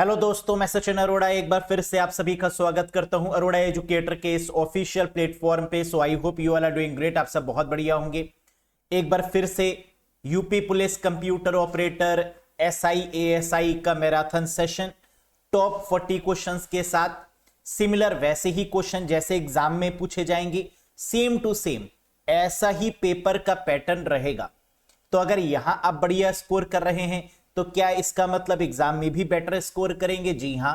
Hello दोस्तों, मैं सचिन अरोड़ा एक बार फिर से आप सभी का स्वागत करता हूं अरोड़ा एजुकेटर के इस ऑफिशियल प्लेटफॉर्म पे। So I hope you all are doing great. आप सब बहुत बढ़िया होंगे। एक बार फिर से UP police computer operator SI ASI का मैराथन सेशन टॉप 40 क्वेश्चंस के साथ, सिमिलर वैसे ही क्वेश्चन जैसे एग्जाम में पूछे जाएंगे, सेम टू सेम ऐसा ही पेपर का पैटर्न रहेगा। तो अगर यहां आप बढ़िया स्कोर कर रहे हैं तो क्या इसका मतलब एग्जाम में भी बेटर स्कोर करेंगे? जी हां।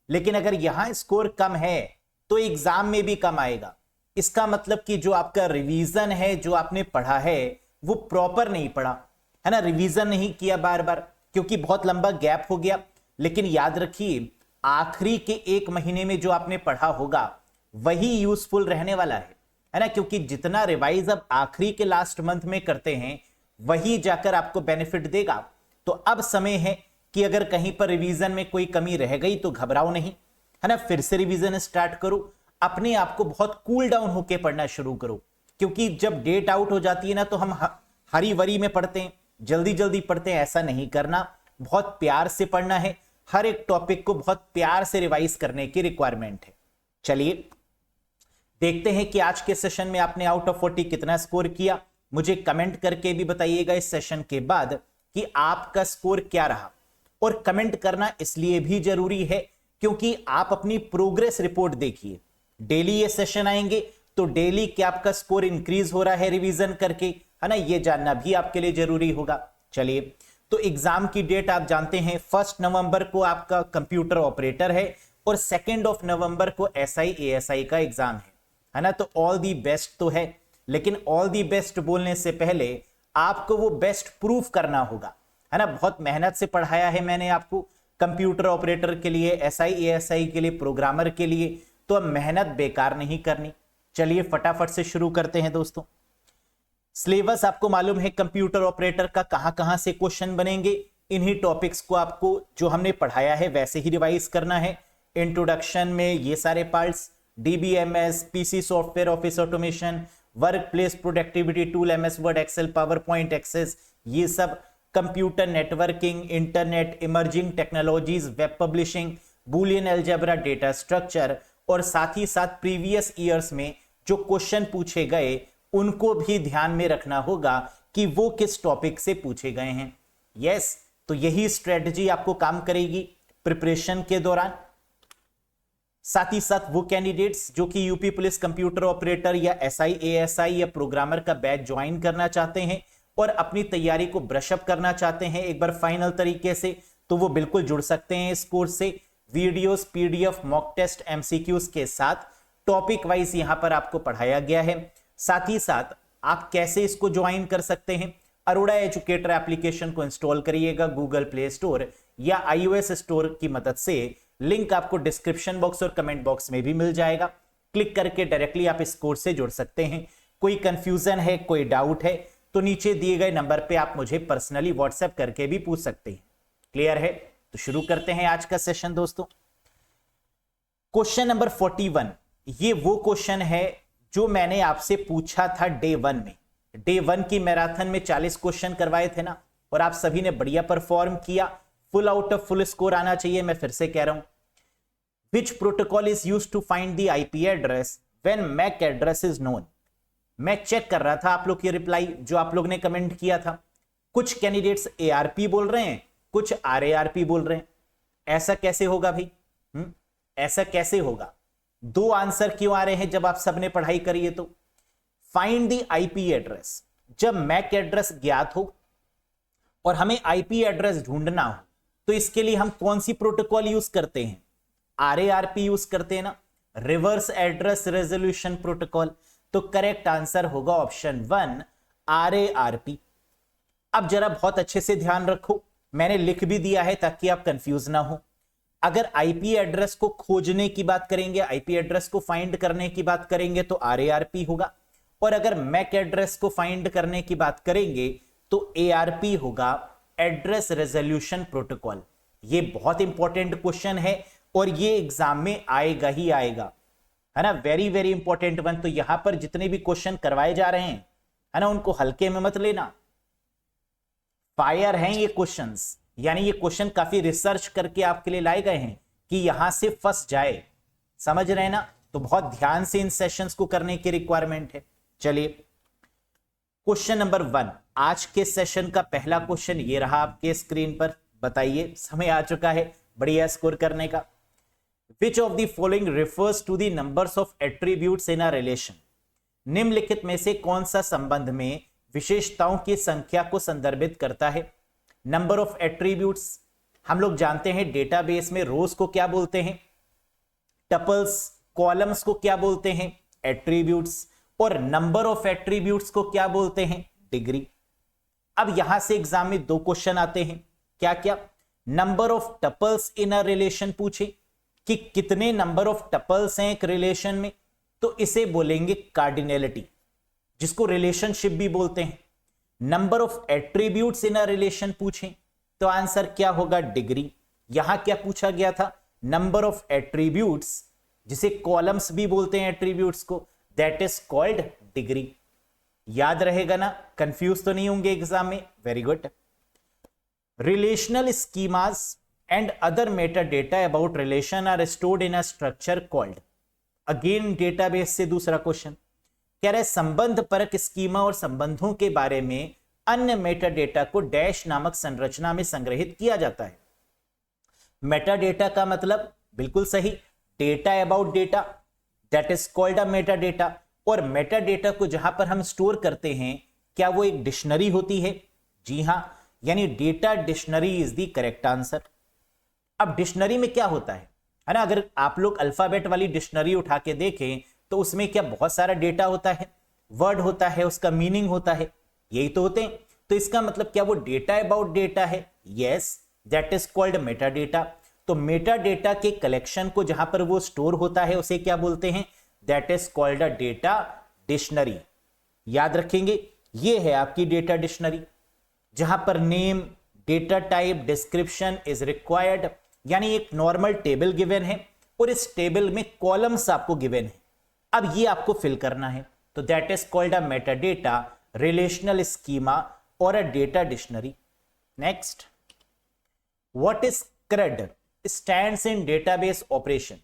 लेकिन अगर यहां स्कोर कम है तो एग्जाम में भी कम आएगा। इसका मतलब कि जो आपका रिवीजन है, जो आपने पढ़ा है वो प्रॉपर नहीं पढ़ा है ना, रिवीजन नहीं किया बार बार, क्योंकि बहुत लंबा गैप हो गया। लेकिन याद रखिए, आखिरी के एक महीने में जो आपने पढ़ा होगा वही यूजफुल रहने वाला है ना, क्योंकि जितना रिवाइज अब आखिरी के लास्ट मंथ में करते हैं वही जाकर आपको बेनिफिट देगा। तो अब समय है कि अगर कहीं पर रिवीजन में कोई कमी रह गई तो घबराओ नहीं, है ना, फिर से रिवीजन स्टार्ट करो। अपने आप को बहुत कूल डाउन होकर पढ़ना शुरू करो, क्योंकि जब डेट आउट हो जाती है ना तो हम हरी वरी में पढ़ते हैं, जल्दी जल्दी पढ़ते हैं। ऐसा नहीं करना, बहुत प्यार से पढ़ना है। हर एक टॉपिक को बहुत प्यार से रिवाइज करने की रिक्वायरमेंट है। चलिए देखते हैं कि आज के सेशन में आपने आउट ऑफ 40 कितना स्कोर किया। मुझे कमेंट करके भी बताइएगा इस सेशन के बाद कि आपका स्कोर क्या रहा। और कमेंट करना इसलिए भी जरूरी है क्योंकि आप अपनी प्रोग्रेस रिपोर्ट देखिए। डेली ये सेशन आएंगे तो डेली क्या आपका स्कोर इंक्रीज हो रहा है रिवीजन करके, है ना, ये जानना भी आपके लिए जरूरी होगा। चलिए, तो एग्जाम की डेट आप जानते हैं, 1 नवंबर को आपका कंप्यूटर ऑपरेटर है और 2 नवंबर को एसआई एएसआई का एग्जाम है ना। तो ऑल दी बेस्ट तो है, लेकिन ऑल दी बेस्ट बोलने से पहले आपको वो बेस्ट प्रूफ करना होगा, है ना। बहुत मेहनत से पढ़ाया है मैंने आपको कंप्यूटर ऑपरेटर के लिए, एसआई एएसआई के लिए, प्रोग्रामर के लिए, तो अब मेहनत बेकार नहीं करनी। चलिए फटाफट से शुरू करते हैं दोस्तों। सिलेबस आपको मालूम है कंप्यूटर ऑपरेटर का कहां कहां से क्वेश्चन बनेंगे। इन्हीं टॉपिक्स को आपको जो हमने पढ़ाया है वैसे ही रिवाइज करना है। इंट्रोडक्शन में ये सारे parts, DBMS, PC software, office automation, workplace productivity tool, MS Word, Excel, PowerPoint, Access, ये सब, computer networking, internet, emerging technologies, web publishing, Boolean algebra, data structure, और साथ ही साथ प्रीवियस ईयर्स में जो क्वेश्चन पूछे गए उनको भी ध्यान में रखना होगा कि वो किस टॉपिक से पूछे गए हैं। यस, तो यही स्ट्रेटजी आपको काम करेगी प्रिपरेशन के दौरान। साथ ही साथ वो कैंडिडेट्स जो कि यूपी पुलिस कंप्यूटर ऑपरेटर या एसआई एएसआई या प्रोग्रामर का बैच ज्वाइन करना चाहते हैं और अपनी तैयारी को ब्रशअप करना चाहते हैं एक बार फाइनल तरीके से, तो वो बिल्कुल जुड़ सकते हैं इस कोर्स से। Videos, PDF, mock test, MCQs के साथ टॉपिक वाइज यहां पर आपको पढ़ाया गया है। साथ ही साथ आप कैसे इसको ज्वाइन कर सकते हैं, अरोड़ा एजुकेटर एप्लीकेशन को इंस्टॉल करिएगा गूगल प्ले स्टोर या आईओएस स्टोर की मदद से। लिंक आपको डिस्क्रिप्शन बॉक्स और कमेंट बॉक्स में भी मिल जाएगा। क्लिक करके डायरेक्टली आप इस कोर्स से जुड़ सकते हैं। कोई कंफ्यूजन है, कोई डाउट है तो नीचे दिए गए नंबर पे आप मुझे पर्सनली व्हाट्सएप करके भी पूछ सकते हैं। क्लियर है? तो शुरू करते हैं आज का सेशन दोस्तों। क्वेश्चन नंबर 41, ये वो क्वेश्चन है जो मैंने आपसे पूछा था डे 1 में। डे 1 की मैराथन में 40 क्वेश्चन करवाए थे ना, और आप सभी ने बढ़िया परफॉर्म किया। Full out of full score आना चाहिए। मैं फिर से कह रहा हूं, which protocol is used to find the IP address when MAC address is known. मैं चेक कर रहा था आप लोग की रिप्लाई जो आप लोग ने कमेंट किया था। कुछ कैंडिडेट्स एआरपी बोल रहे हैं, कुछ आरएआरपी बोल रहे हैं। ऐसा कैसे होगा भाई? ऐसा कैसे होगा? दो आंसर क्यों आ रहे हैं जब आप सबने पढ़ाई करी है? तो फाइंड द आईपी एड्रेस, जब मैक एड्रेस ज्ञात हो और हमें आईपी एड्रेस ढूंढना हो तो इसके लिए हम कौन सी प्रोटोकॉल यूज करते हैं? आरएआरपी यूज करते हैं ना, रिवर्स एड्रेस रेजोल्यूशन प्रोटोकॉल। तो करेक्ट आंसर होगा ऑप्शन 1, आरएआरपी। अब जरा बहुत अच्छे से ध्यान रखो, मैंने लिख भी दिया है ताकि आप कंफ्यूज ना हो। अगर आईपी एड्रेस को खोजने की बात करेंगे, आईपी एड्रेस को फाइंड करने की बात करेंगे तो आरएआरपी होगा, और अगर मैक एड्रेस को फाइंड करने की बात करेंगे तो एआरपी होगा, एड्रेस रेजोल्यूशन प्रोटोकॉल। ये बहुत इंपॉर्टेंट क्वेश्चन है और ये एग्जाम में आएगा ही आएगा, है ना, वेरी वेरी इंपॉर्टेंट वन। तो यहां पर जितने भी क्वेश्चन करवाए जा रहे हैं, है ना, उनको हल्के में मत लेना। फायर हैं ये क्वेश्चंस, यानी ये क्वेश्चन काफी रिसर्च करके आपके लिए लाए गए हैं कि यहां से फंस जाए, समझ रहे हैं ना, तो बहुत ध्यान से इन सेशंस को करने की रिक्वायरमेंट है। चलिए क्वेश्चन नंबर 1, आज के सेशन का पहला क्वेश्चन ये रहा आपके स्क्रीन पर, बताइए, समय आ चुका है बढ़िया स्कोर करने का। Which of the following refers to the numbers of attributes in a relation? निम्नलिखित में से कौन सा संबंध में विशेषताओं की संख्या को संदर्भित करता है? नंबर ऑफ एट्रीब्यूट्स, हम लोग जानते हैं डेटाबेस में रोज को क्या बोलते हैं? टपल्स, कॉलम्स को क्या बोलते हैं? एट्रीब्यूट्स, और नंबर ऑफ एट्रीब्यूट्स को क्या बोलते हैं? डिग्री। अब यहां से एग्जाम में 2 क्वेश्चन आते हैं, क्या क्या? Number of tuples in a relation पूछे कि कितने नंबर ऑफ टपल्स हैं एक रिलेशन में, तो इसे बोलेंगे कार्डिनैलिटी, जिसको रिलेशनशिप भी बोलते हैं। Number of attributes in a relation पूछें तो आंसर क्या होगा? डिग्री। यहां क्या पूछा गया था? नंबर ऑफ एट्रीब्यूट्स, जिसे कॉलम्स भी बोलते हैं एट्रीब्यूट्स को, दैट इज कॉल्ड डिग्री। याद रहेगा ना, कंफ्यूज तो नहीं होंगे एग्जाम में? Very good. Relational schemas and other metadata about relation are stored in a structure called, again database से दूसरा क्वेश्चन कह रहे संबंध परक स्कीमा और संबंधों के बारे में अन्य मेटाडेटा को डैश नामक संरचना में संग्रहित किया जाता है। मेटाडेटा का मतलब बिल्कुल सही, data about data, that is called a metadata. और मेटाडेटा को जहां पर हम स्टोर करते हैं, क्या वो एक डिक्शनरी होती है? जी हां, यानी data dictionary is the correct answer. अब डिक्शनरी में क्या होता है ना, अगर आप लोग अल्फाबेट वाली डिक्शनरी उठा के देखें तो उसमें क्या बहुत सारा डेटा होता है, वर्ड होता है, उसका मीनिंग होता है, यही तो होते हैं। तो इसका मतलब क्या वो डेटा अबाउट डेटा है? Yes, that is called Meta data. तो मेटा डेटा के कलेक्शन को जहां पर वो स्टोर होता है उसे क्या बोलते हैं? That is called a data dictionary. याद रखेंगे, ये है आपकी डेटा डिक्शनरी, जहां पर name, data type, description is required, यानी एक नॉर्मल टेबल गिवन है और इस टेबल में कॉलम्स आपको गिवन है, अब ये आपको फिल करना है। तो that is called a metadata, relational schema और a data dictionary. Next, what is CRUD? Stands in database operation.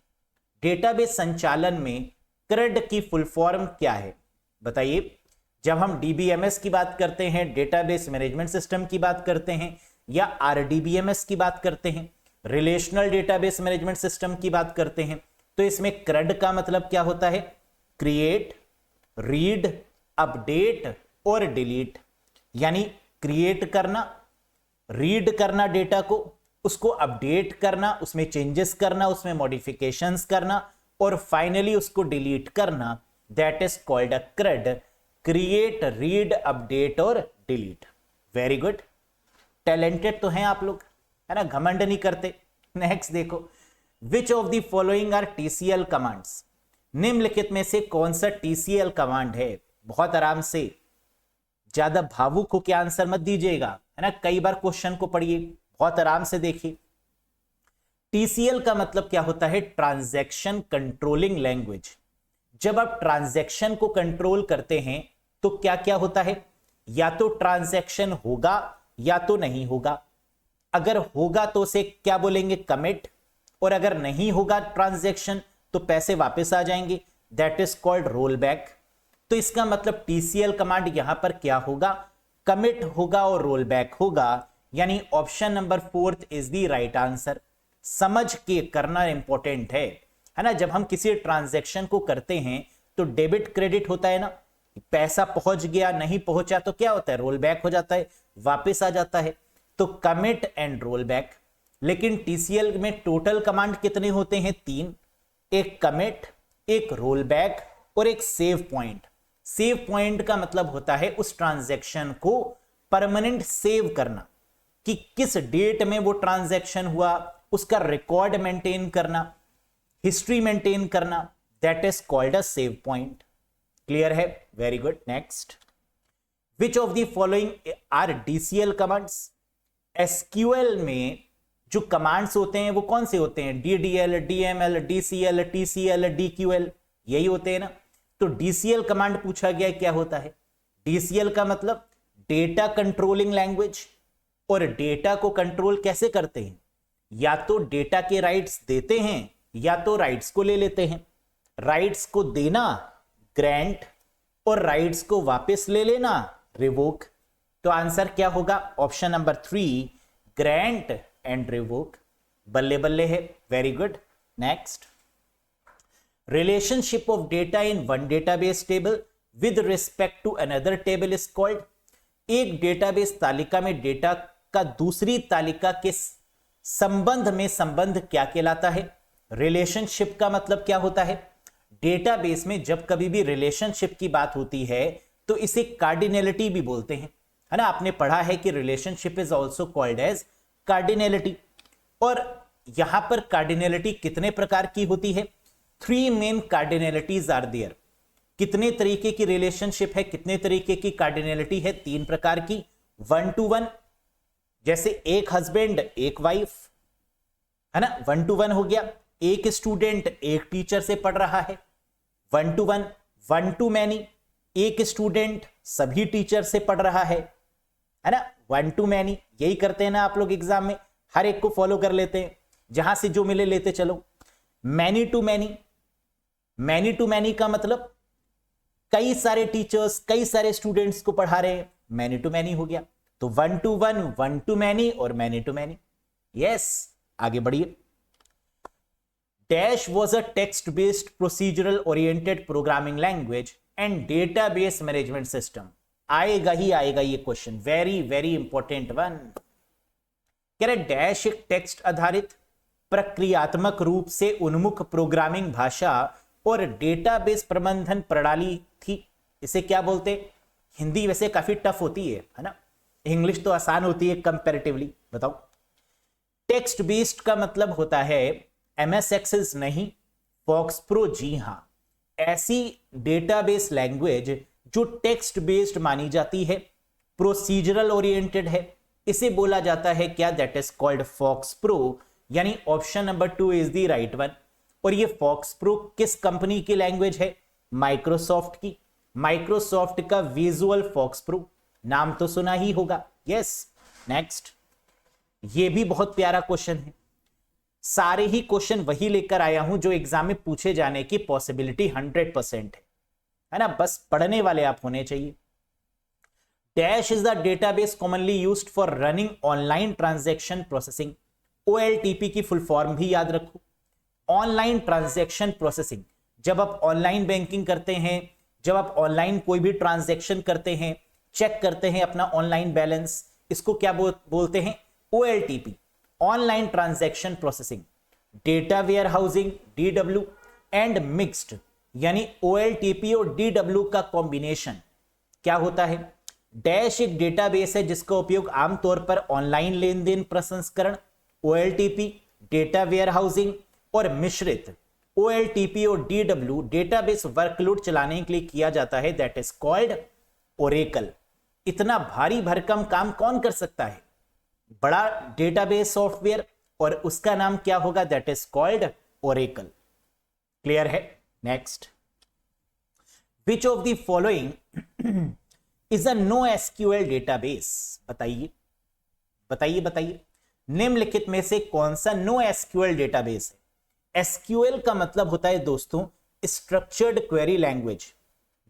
Database संचालन में CRUD की फुल फॉर्म क्या है? बताइए। जब हम DBMS की बात करते हैं, डेटाबेस मैनेजमेंट सिस्टम की बात करते हैं, या RDBMS की बात करते हैं, रिलेशनल डेटाबेस मैनेजमेंट सिस्टम की बात करते हैं, तो इसमें CRUD का मतलब क्या होता है? क्रिएट, रीड, अपडेट और डिलीट। यानी क्रिएट करना, रीड करना डेटा को, उसको अपडेट करना, उसमें चेंजेस करना, उसमें मॉडिफिकेशंस करना, और फाइनली उसको डिलीट करना, that is called a CRUD। Create, read, update और डिलीट। वेरी गुड, टैलेंटेड तो हैं आप लोग, है ना, घमंड नहीं करते। नेक्स्ट देखो, which of the following are TCL commands? निम्नलिखित में से कौन सा TCL कमांड है? बहुत आराम से, ज्यादा भावुक होकर आंसर मत दीजिएगा, है ना, कई बार क्वेश्चन को पढ़िए, बहुत आराम से देखिए। TCL का मतलब क्या होता है? Transaction controlling language. जब आप ट्रांजैक्शन को कंट्रोल करते हैं तो क्या क्या होता है? या तो ट्रांजैक्शन होगा या तो नहीं होगा। अगर होगा तो उसे क्या बोलेंगे? कमिट। और अगर नहीं होगा ट्रांजैक्शन तो पैसे वापस आ जाएंगे, that is called roll back. तो इसका मतलब TCL कमांड यहां पर क्या होगा? कमिट होगा और रोल बैक होगा, यानी option number 4 is the right answer. समझ के करना इंपॉर्टेंट है ना। जब हम किसी ट्रांजैक्शन को करते हैं तो डेबिट क्रेडिट होता है ना, पैसा पहुंच गया, नहीं पहुंचा तो क्या होता है? रोल बैक हो जाता है, वापस आ जाता है। तो कमिट एंड रोल बैक। लेकिन TCL में टोटल कमांड कितने होते हैं? 3, एक कमिट, एक रोल बैक और एक सेव पॉइंट। सेव पॉइंट का मतलब होता है उस ट्रांजैक्शन को परमानेंट सेव करना, कि किस डेट में वो ट्रांजैक्शन हुआ, उसका रिकॉर्ड मेंटेन करना, हिस्ट्री मेंटेन करना, that is called a save point. Clear है? Very good. Next, which of the following are DCL commands? SQL में जो कमांड्स होते हैं वो कौन से होते हैं? DDL, DML, DCL, TCL, DQL, यही होते हैं ना। तो DCL कमांड पूछा गया क्या होता है? DCL का मतलब डेटा कंट्रोलिंग लैंग्वेज, और डेटा को कंट्रोल कैसे करते हैं? या तो डेटा के राइट्स देते हैं या तो राइट्स को ले लेते हैं। राइट्स को देना ग्रांट और राइट्स को वापस ले लेना रिवोक। तो आंसर क्या होगा? Option number 3 grant and revoke. बल्ले बल्ले है, very good. Next, relationship of data in one database table with respect to another table is called. एक डेटाबेस तालिका में डेटा का दूसरी तालिका के संबंध में संबंध क्या कहलाता है? रिलेशनशिप का मतलब क्या होता है? डेटाबेस में जब कभी भी रिलेशनशिप की बात होती है तो इसे कार्डिनलिटी भी बोलते हैं, है ना। आपने पढ़ा है कि relationship is also called as cardinality. और यहां पर कार्डिनलिटी कितने प्रकार की होती है? 3 मेन कार्डिनलिटीज आर देयर। कितने तरीके की रिलेशनशिप है, कितने तरीके की कार्डिनलिटी है? 3 प्रकार की। 1 to 1, जैसे एक हस्बैंड एक वाइफ, है ना, 1 to 1 हो गया। एक स्टूडेंट एक टीचर से पढ़ रहा है, 1 to 1। 1 to many, एक स्टूडेंट सभी टीचर से पढ़ रहा है ना। 1 to many, यही करते हैं ना आप लोग एग्जाम में, हर एक को फॉलो कर लेते हैं, जहां से जो मिले लेते चलो। Many to many, many to many का मतलब कई सारे टीचर्स कई सारे स्टूडेंट्स को पढ़ा रहे हैं, मैनी टू मैनी हो गया। तो 1 to 1, 1 to many और मैनी टू मैनी। यस, आगे बढ़िए। Dash was a text based procedural oriented programming language and database management system. आएगा ही आएगा ये question, very very important one. कह रहे डैश एक टेक्स्ट आधारित प्रक्रियात्मक रूप से उन्मुख प्रोग्रामिंग भाषा और डेटाबेस प्रबंधन प्रणाली थी। इसे क्या बोलते? हिंदी वैसे काफी टफ होती है ना, इंग्लिश तो आसान होती है कंपैरेटिवली। बताओ, टेक्स्ट बेस्ड का मतलब होता है MS एक्सेस नहीं, फॉक्स प्रो। जी हां, ऐसी डेटाबेस लैंग्वेज जो टेक्स्ट बेस्ड मानी जाती है, प्रोसीजरल ओरिएंटेड है, इसे बोला जाता है क्या? That is called FoxPro. यानी option number 2 is the right one. और ये फॉक्स प्रो किस कंपनी की लैंग्वेज है? माइक्रोसॉफ्ट की। माइक्रोसॉफ्ट का विजुअल फॉक्स प्रो, नाम तो सुना ही होगा। Yes, next. ये भी बहुत प्यारा क्वेश्चन है। सारे ही क्वेश्चन वही लेकर आया हूं जो एग्जाम में पूछे जाने की पॉसिबिलिटी 100% है ना, बस पढ़ने वाले आप होने चाहिए। Dash is the database commonly used for running online transaction processing. OLTP की फुल फॉर्म भी याद रखो, ऑनलाइन ट्रांजैक्शन प्रोसेसिंग। जब आप ऑनलाइन बैंकिंग करते हैं, जब आप ऑनलाइन कोई भी ट्रांजैक्शन करते हैं, चेक करते हैं अपना ऑनलाइन बैलेंस, इसको क्या बोलते हैं? OLTP, online transaction processing. Data warehousing DW and mixed, यानी OLTP और DW का कॉम्बिनेशन क्या होता है? डैश एक डेटाबेस है जिसका उपयोग आमतौर पर ऑनलाइन लेन देन प्रसंस्करण OLTP, डेटा वेयर हाउसिंग और मिश्रित OLTP और DW डेटाबेस वर्कलोड चलाने के लिए किया जाता है, दैट इज कॉल्ड ओरेकल। इतना भारी भरकम काम कौन कर सकता है? बड़ा डेटाबेस सॉफ्टवेयर, और उसका नाम क्या होगा? That is called Oracle. Clear है? Next, which of the following is a NoSQL database? बताइए बताइए बताइए, निम्नलिखित में से कौन सा NoSQL डेटाबेस है? SQL का मतलब होता है दोस्तों स्ट्रक्चर्ड क्वेरी लैंग्वेज,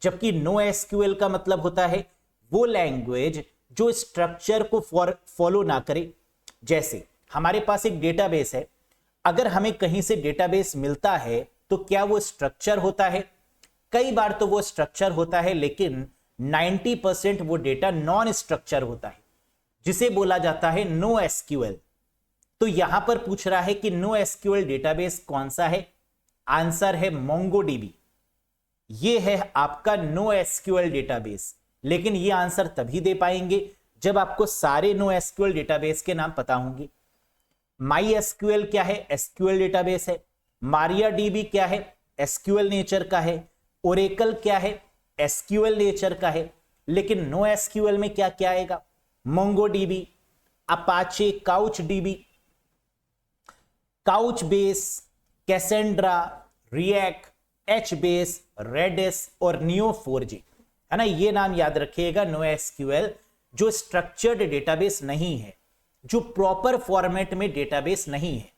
जबकि NoSQL का मतलब होता है वो लैंग्वेज जो स्ट्रक्चर को फॉलो ना करे। जैसे हमारे पास एक डेटाबेस है, अगर हमें कहीं से डेटाबेस मिलता है तो क्या वो स्ट्रक्चर होता है? कई बार तो वो स्ट्रक्चर होता है, लेकिन 90% वो डेटा नॉन स्ट्रक्चर होता है, जिसे बोला जाता है NoSQL। तो यहां पर पूछ रहा है कि NoSQL डेटाबेस कौन सा है? आंसर है MongoDB। ये है आपका NoSQL डेटाबेस। लेकिन ये आंसर तभी दे पाएंगे जब आपको सारे NoSQL डेटाबेस के नाम पता होंगे। MySQL क्या है? SQL डेटाबेस है। MariaDB क्या है? SQL नेचर का है। Oracle क्या है? SQL नेचर का है। लेकिन NoSQL में क्या क्या आएगा? MongoDB, Apache CouchDB, Couchbase, Cassandra, React, HBase, Redis और Neo4j, है ना। ये नाम याद रखिएगा NoSQL जो स्ट्रक्चर्ड डेटाबेस नहीं है, जो प्रॉपर फॉर्मेट में डेटाबेस नहीं है,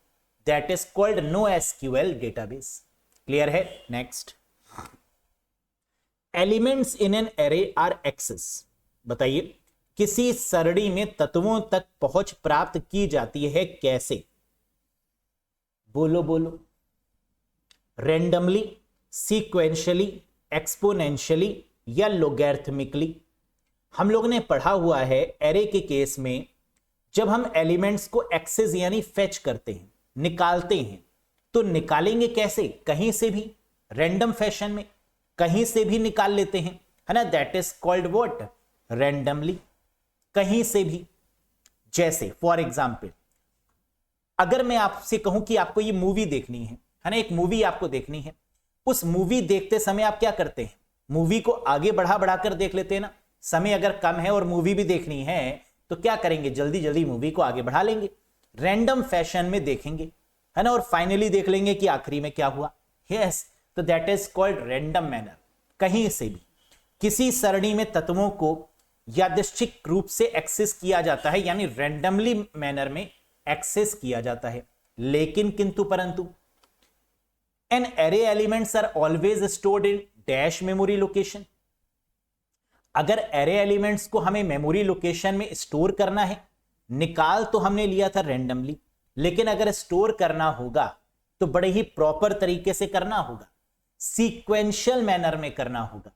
that is called no SQL database. Clear है? Next, elements in an array are access. बताइए, किसी सरणी में तत्वों तक पहुंच प्राप्त की जाती है कैसे? बोलो बोलो। रैंडमली, सीक्वेंशियली, एक्सपोनेंशियली या लोगैरिथमिकली? हम लोग ने पढ़ा हुआ है एरे के केस में जब हम एलिमेंट्स को एक्सेस यानी फेच करते हैं, निकालते हैं, तो निकालेंगे कैसे? कहीं से भी, रैंडम फैशन में कहीं से भी निकाल लेते हैं, है ना, that is called what? Randomly, कहीं से भी। जैसे फॉर एग्जाम्पल, अगर मैं आपसे कहूं कि आपको ये मूवी देखनी है ना, एक मूवी आपको देखनी है, उस मूवी देखते समय आप क्या करते हैं? मूवी को आगे बढ़ा बढ़ाकर देख लेते हैं ना। समय अगर कम है और मूवी भी देखनी है तो क्या करेंगे? जल्दी जल्दी मूवी को आगे बढ़ा लेंगे, रैंडम फैशन में देखेंगे, है ना, और फाइनली देख लेंगे कि आखिरी में क्या हुआ। यस, तो that is called random manner. कहीं से भी किसी सरणी में तत्वों को यादृच्छिक रूप से एक्सेस किया जाता है, यानी रैंडमली मैनर में एक्सेस किया जाता है। लेकिन किंतु परंतु an array elements are always stored in dash memory location. अगर एरे एलिमेंट्स को हमें मेमोरी लोकेशन में स्टोर करना है, निकाल तो हमने लिया था रैंडमली, लेकिन अगर स्टोर करना होगा तो बड़े ही प्रॉपर तरीके से करना होगा, सीक्वेंशियल मैनर में करना होगा।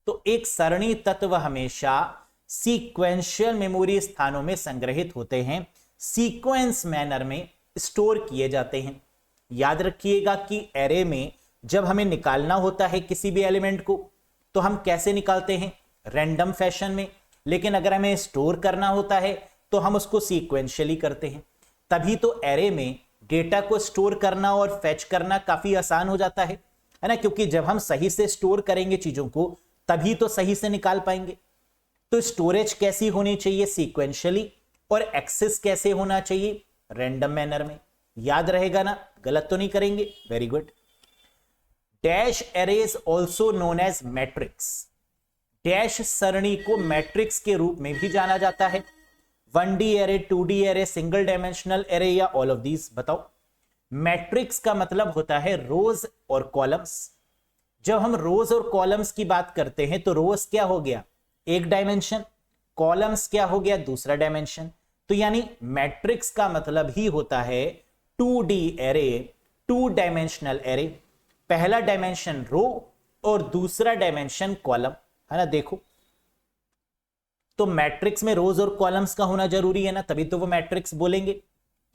तो एक सरणी तत्व हमेशा सीक्वेंशियल मेमोरी स्थानों में संग्रहित होते हैं, सीक्वेंस मैनर में स्टोर किए जाते हैं। याद रखिएगा कि एरे में जब हमें निकालना होता है किसी भी एलिमेंट को तो हम कैसे निकालते हैं? रैंडम फैशन में। लेकिन अगर हमें स्टोर करना होता है तो हम उसको सीक्वेंशियली करते हैं। तभी तो एरे में डेटा को स्टोर करना और फेच करना काफी आसान हो जाता है ना, क्योंकि जब हम सही से स्टोर करेंगे चीजों को तभी तो सही से निकाल पाएंगे। तो स्टोरेज कैसी होनी चाहिए? सीक्वेंशियली। और एक्सेस कैसे होना चाहिए? रैंडम मैनर में। याद रहेगा ना? गलत तो नहीं करेंगे? Very good. Dash arrays also known as matrix. Dash सरणी को मैट्रिक्स के रूप में भी जाना जाता है। 1D array, 2D array, single dimensional array या ऑल ऑफ दीज? बताओ। मैट्रिक्स का मतलब होता है रोज और कॉलम्स। जब हम रोज और कॉलम्स की बात करते हैं तो रोज क्या हो गया? एक डायमेंशन। कॉलम्स क्या हो गया? दूसरा डायमेंशन। तो यानी मैट्रिक्स का मतलब ही होता है 2D एरे, 2 डायमेंशनल एरे। पहला डायमेंशन रो और दूसरा डायमेंशन कॉलम, है ना। देखो, तो मैट्रिक्स में रोज और कॉलम्स का होना जरूरी है ना, तभी तो वो मैट्रिक्स बोलेंगे।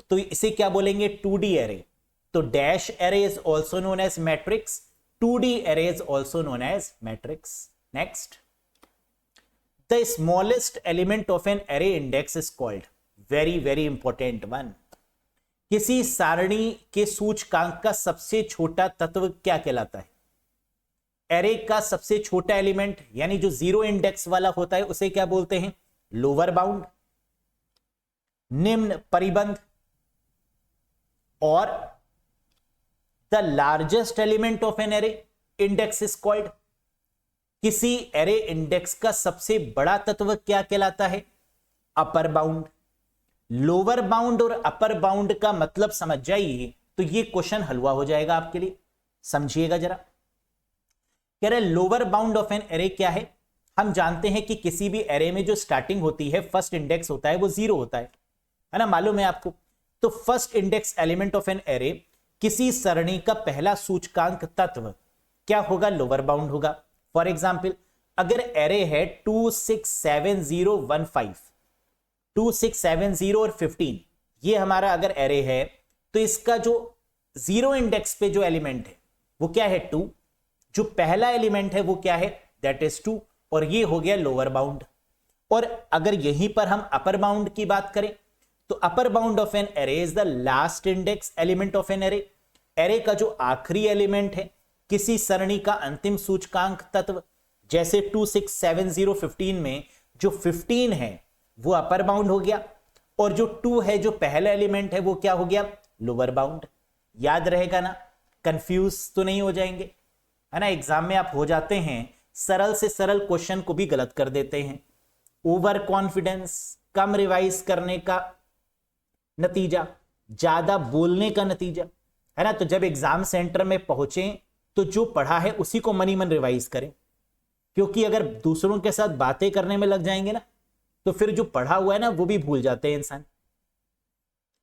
तो इसे क्या बोलेंगे? 2D array. तो dash array is also known as matrix, 2D array is also known as matrix. Next, the smallest element of an array index is called, very very important one. किसी सारणी के सूचकांक का सबसे छोटा तत्व क्या कहलाता है? एरे का सबसे छोटा एलिमेंट यानी जो 0 इंडेक्स वाला होता है उसे क्या बोलते हैं? लोअर बाउंड, निम्न परिबंध। और the largest element of an array index is called, किसी एरे इंडेक्स का सबसे बड़ा तत्व क्या कहलाता है? Upper bound. लोअर बाउंड और अपर बाउंड का मतलब समझ जाइए तो ये क्वेश्चन हलवा हो जाएगा आपके लिए। समझिएगा जरा। कह रहे lower bound of an array क्या है? हम जानते हैं कि किसी भी एरे में जो स्टार्टिंग होती है, फर्स्ट इंडेक्स होता है, वो 0 होता है ना, मालूम है आपको। तो first index element of an array, किसी सरणी का पहला सूचकांक तत्व क्या होगा? लोअर बाउंड होगा। फॉर एग्जाम्पल, अगर एरे है 267015, 2670 और 15, ये हमारा अगर एरे है तो इसका जो 0 इंडेक्स पे जो एलिमेंट है वो क्या है? 2। जो पहला एलिमेंट है वो क्या है? That is 2। और ये हो गया लोअर बाउंड। और अगर यहीं पर हम अपर बाउंड की बात करें तो upper bound of an array is the last index element of an array. Array का जो आखिरी एलिमेंट है किसी सरणी का अंतिम सूचकांक तत्व, जैसे 267015 में जो 15 है वो अपर बाउंड हो गया, और जो 2 है जो पहला एलिमेंट है वो क्या हो गया? Lower bound. याद रहेगा ना? कंफ्यूज तो नहीं हो जाएंगे, है ना। एग्जाम में आप हो जाते हैं, सरल से सरल क्वेश्चन को भी गलत कर देते हैं। ओवर कॉन्फिडेंस, कम रिवाइज करने का नतीजा, ज्यादा बोलने का नतीजा, है ना। तो जब एग्जाम सेंटर में पहुंचे तो जो पढ़ा है उसी को मनी मन रिवाइज करें, क्योंकि अगर दूसरों के साथ बातें करने में लग जाएंगे ना तो फिर जो पढ़ा हुआ है ना वो भी भूल जाते हैं इंसान।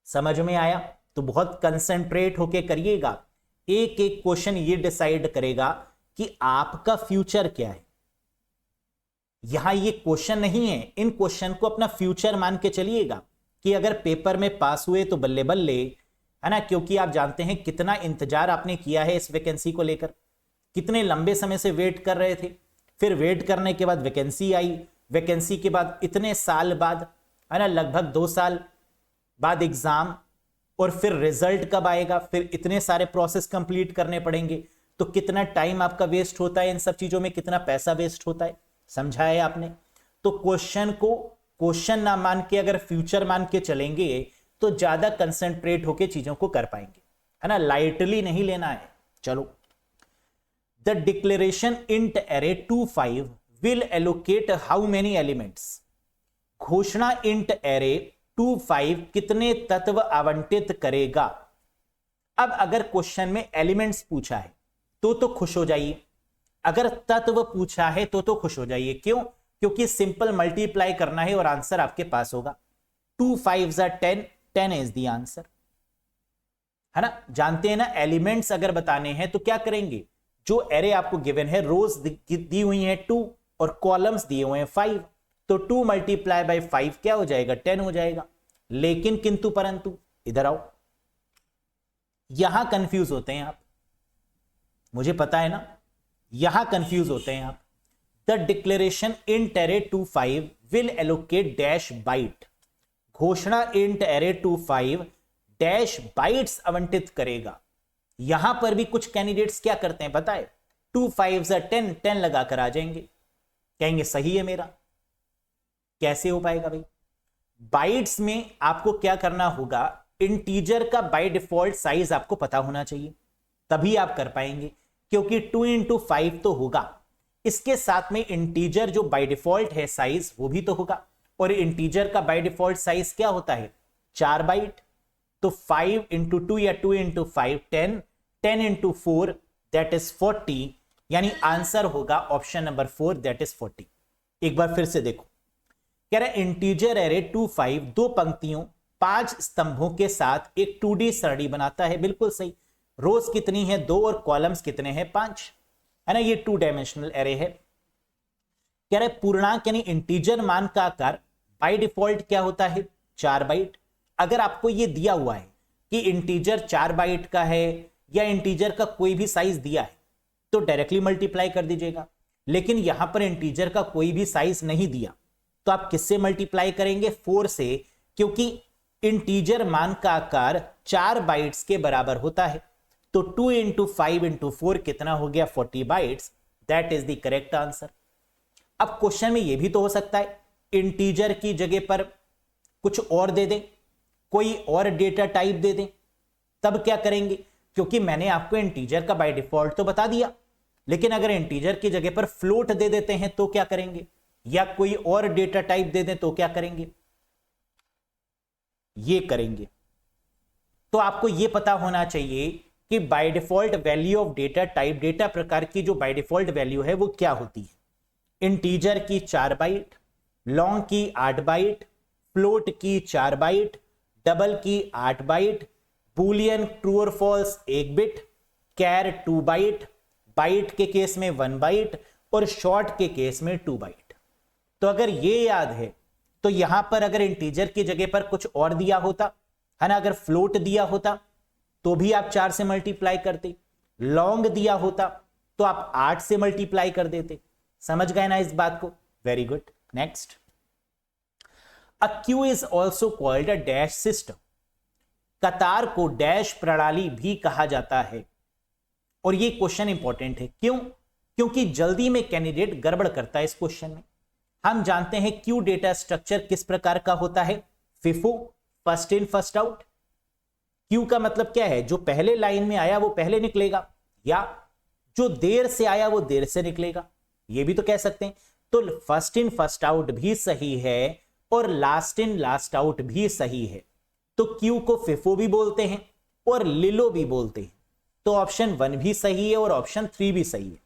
समझ में आया? तो बहुत कंसंट्रेट होके करिएगा, एक एक क्वेश्चन ये डिसाइड करेगा कि आपका फ्यूचर क्या है। यहां ये क्वेश्चन नहीं है, इन क्वेश्चन को अपना फ्यूचर मान के चलिएगा कि अगर पेपर में पास हुए तो बल्ले बल्ले, है ना। क्योंकि आप जानते हैं कितना इंतजार आपने किया है इस वैकेंसी को लेकर, कितने लंबे समय से वेट कर रहे थे, फिर वेट करने के बाद वैकेंसी आई, वैकेंसी के बाद इतने साल बाद, है ना, लगभग 2 साल बाद एग्जाम, और फिर रिजल्ट कब आएगा, फिर इतने सारे प्रोसेस कंप्लीट करने पड़ेंगे। तो कितना टाइम आपका वेस्ट होता है इन सब चीजों में, कितना पैसा वेस्ट होता है, समझा है आपने। तो क्वेश्चन को क्वेश्चन ना मान के अगर फ्यूचर मान के चलेंगे तो ज्यादा कंसंट्रेट होके चीजों को कर पाएंगे, है ना, लाइटली नहीं लेना है। चलो, the declaration int array 25 will allocate how many elements. घोषणा इंट एरे 25 कितने तत्व आवंटित करेगा। अब अगर क्वेश्चन में एलिमेंट्स पूछा है तो खुश हो जाइए, अगर तत्व पूछा है तो खुश हो जाइए। क्यों? क्योंकि सिंपल मल्टीप्लाई करना है और आंसर आपके पास होगा। 2 5s are 10, 10 is the answer, है ना। जानते हैं ना, एलिमेंट्स अगर बताने हैं तो क्या करेंगे, जो एरे आपको गिवन है, रोज दी हुई है 2 और कॉलम्स दिए हुए हैं 5, तो 2 मल्टीप्लाई बाय 5 क्या हो जाएगा, 10 हो जाएगा। लेकिन किंतु परंतु, इधर आओ, यहां कंफ्यूज होते हैं आप, मुझे पता है ना, यहां कंफ्यूज होते हैं आप। The declaration int array 25 will allocate dash byte. घोषणा इंट एरे 25 डैश बाइट्स आवंटित करेगा। यहां पर भी कुछ कैंडिडेट्स क्या करते हैं बताए, 2 5s are 10, 10 लगाकर आ जाएंगे, कहेंगे सही है मेरा। कैसे हो पाएगा भाई? बाइट्स में आपको क्या करना होगा, इंटीजर का बाय डिफॉल्ट साइज आपको पता होना चाहिए, तभी आप कर पाएंगे, क्योंकि 2 into 5 तो होगा, इसके साथ में इंटीजर जो बाय डिफॉल्ट है साइज वो भी तो होगा, और इंटीजर का बाय डिफॉल्ट साइज क्या होता है, 4 बाइट। तो 5 into 2 या 2 into 5 10, 10 into 4 दैट इज 40, यानी आंसर होगा ऑप्शन नंबर 4 दैट इज 40। एक बार फिर से देखो, कह रहा है इंटीजर एरे 25 2 पंक्तियों 5 स्तंभों के साथ एक 2D सरणी बनाता है। बिल्कुल सही। रोज कितनी है, 2, और कॉलम्स कितने हैं, 5, है ना। ये 2 डायमेंशनल एरे है। कह रहे पूर्णांक यानी इंटीजर मान का आकार बाय डिफॉल्ट क्या होता है, 4 बाइट। अगर आपको ये दिया हुआ है कि इंटीजर 4 बाइट का है या इंटीजर का कोई भी साइज दिया है तो डायरेक्टली मल्टीप्लाई कर दीजिएगा, लेकिन यहां पर इंटीजर का कोई भी साइज नहीं दिया तो आप किससे मल्टीप्लाई करेंगे, 4 से, क्योंकि इंटीजर मान का आकार 4 बाइट्स के बराबर होता है। तो 2 into 5 into 4 कितना हो गया, 40 bytes, that is the correct answer. अब क्वेश्चन में यह भी तो हो सकता है इंटीजर की जगह पर कुछ और दे दें, कोई और डेटा टाइप दे दें, तब क्या करेंगे, क्योंकि मैंने आपको इंटीजर का बाय डिफॉल्ट तो बता दिया, लेकिन अगर इंटीजर की जगह पर फ्लोट दे देते हैं तो क्या करेंगे, या कोई और डेटा टाइप दे दें तो क्या करेंगे, ये करेंगे। तो आपको यह पता होना चाहिए कि by default value of data type, data प्रकार की जो बाय डिफॉल्ट वैल्यू है वो क्या होती है। इंटीजर की 4 बाइट, लॉन्ग की 8 बाइट, फ्लोट की 4 बाइट, डबल की 8 बाइट, बूलियन ट्रू और फॉल्स 1 बिट, कैर 2 बाइट, बाइट के केस में 1 बाइट और शॉर्ट के केस में 2 बाइट। तो अगर ये याद है तो यहां पर अगर इंटीजर की जगह पर कुछ और दिया होता, है ना, अगर फ्लोट दिया होता तो भी आप 4 से मल्टीप्लाई करते, लॉन्ग दिया होता तो आप 8 से मल्टीप्लाई कर देते। समझ गए ना इस बात को? Very good. Next, a Q is also called a dash system. कतार को डैश प्रणाली भी कहा जाता है। और ये क्वेश्चन इंपॉर्टेंट है, क्यों? क्योंकि जल्दी में कैंडिडेट गड़बड़ करता है इस क्वेश्चन में। हम जानते हैं क्यू डेटा स्ट्रक्चर किस प्रकार का होता है, FIFO, first in first out. Q का मतलब क्या है, जो पहले लाइन में आया वो पहले निकलेगा, या जो देर से आया वो देर से निकलेगा, ये भी तो कह सकते हैं। तो फर्स्ट इन फर्स्ट आउट भी सही है और लास्ट इन लास्ट आउट भी सही है। तो क्यू को फिफो भी बोलते हैं और लिलो भी बोलते हैं। तो ऑप्शन 1 भी सही है और ऑप्शन 3 भी सही है।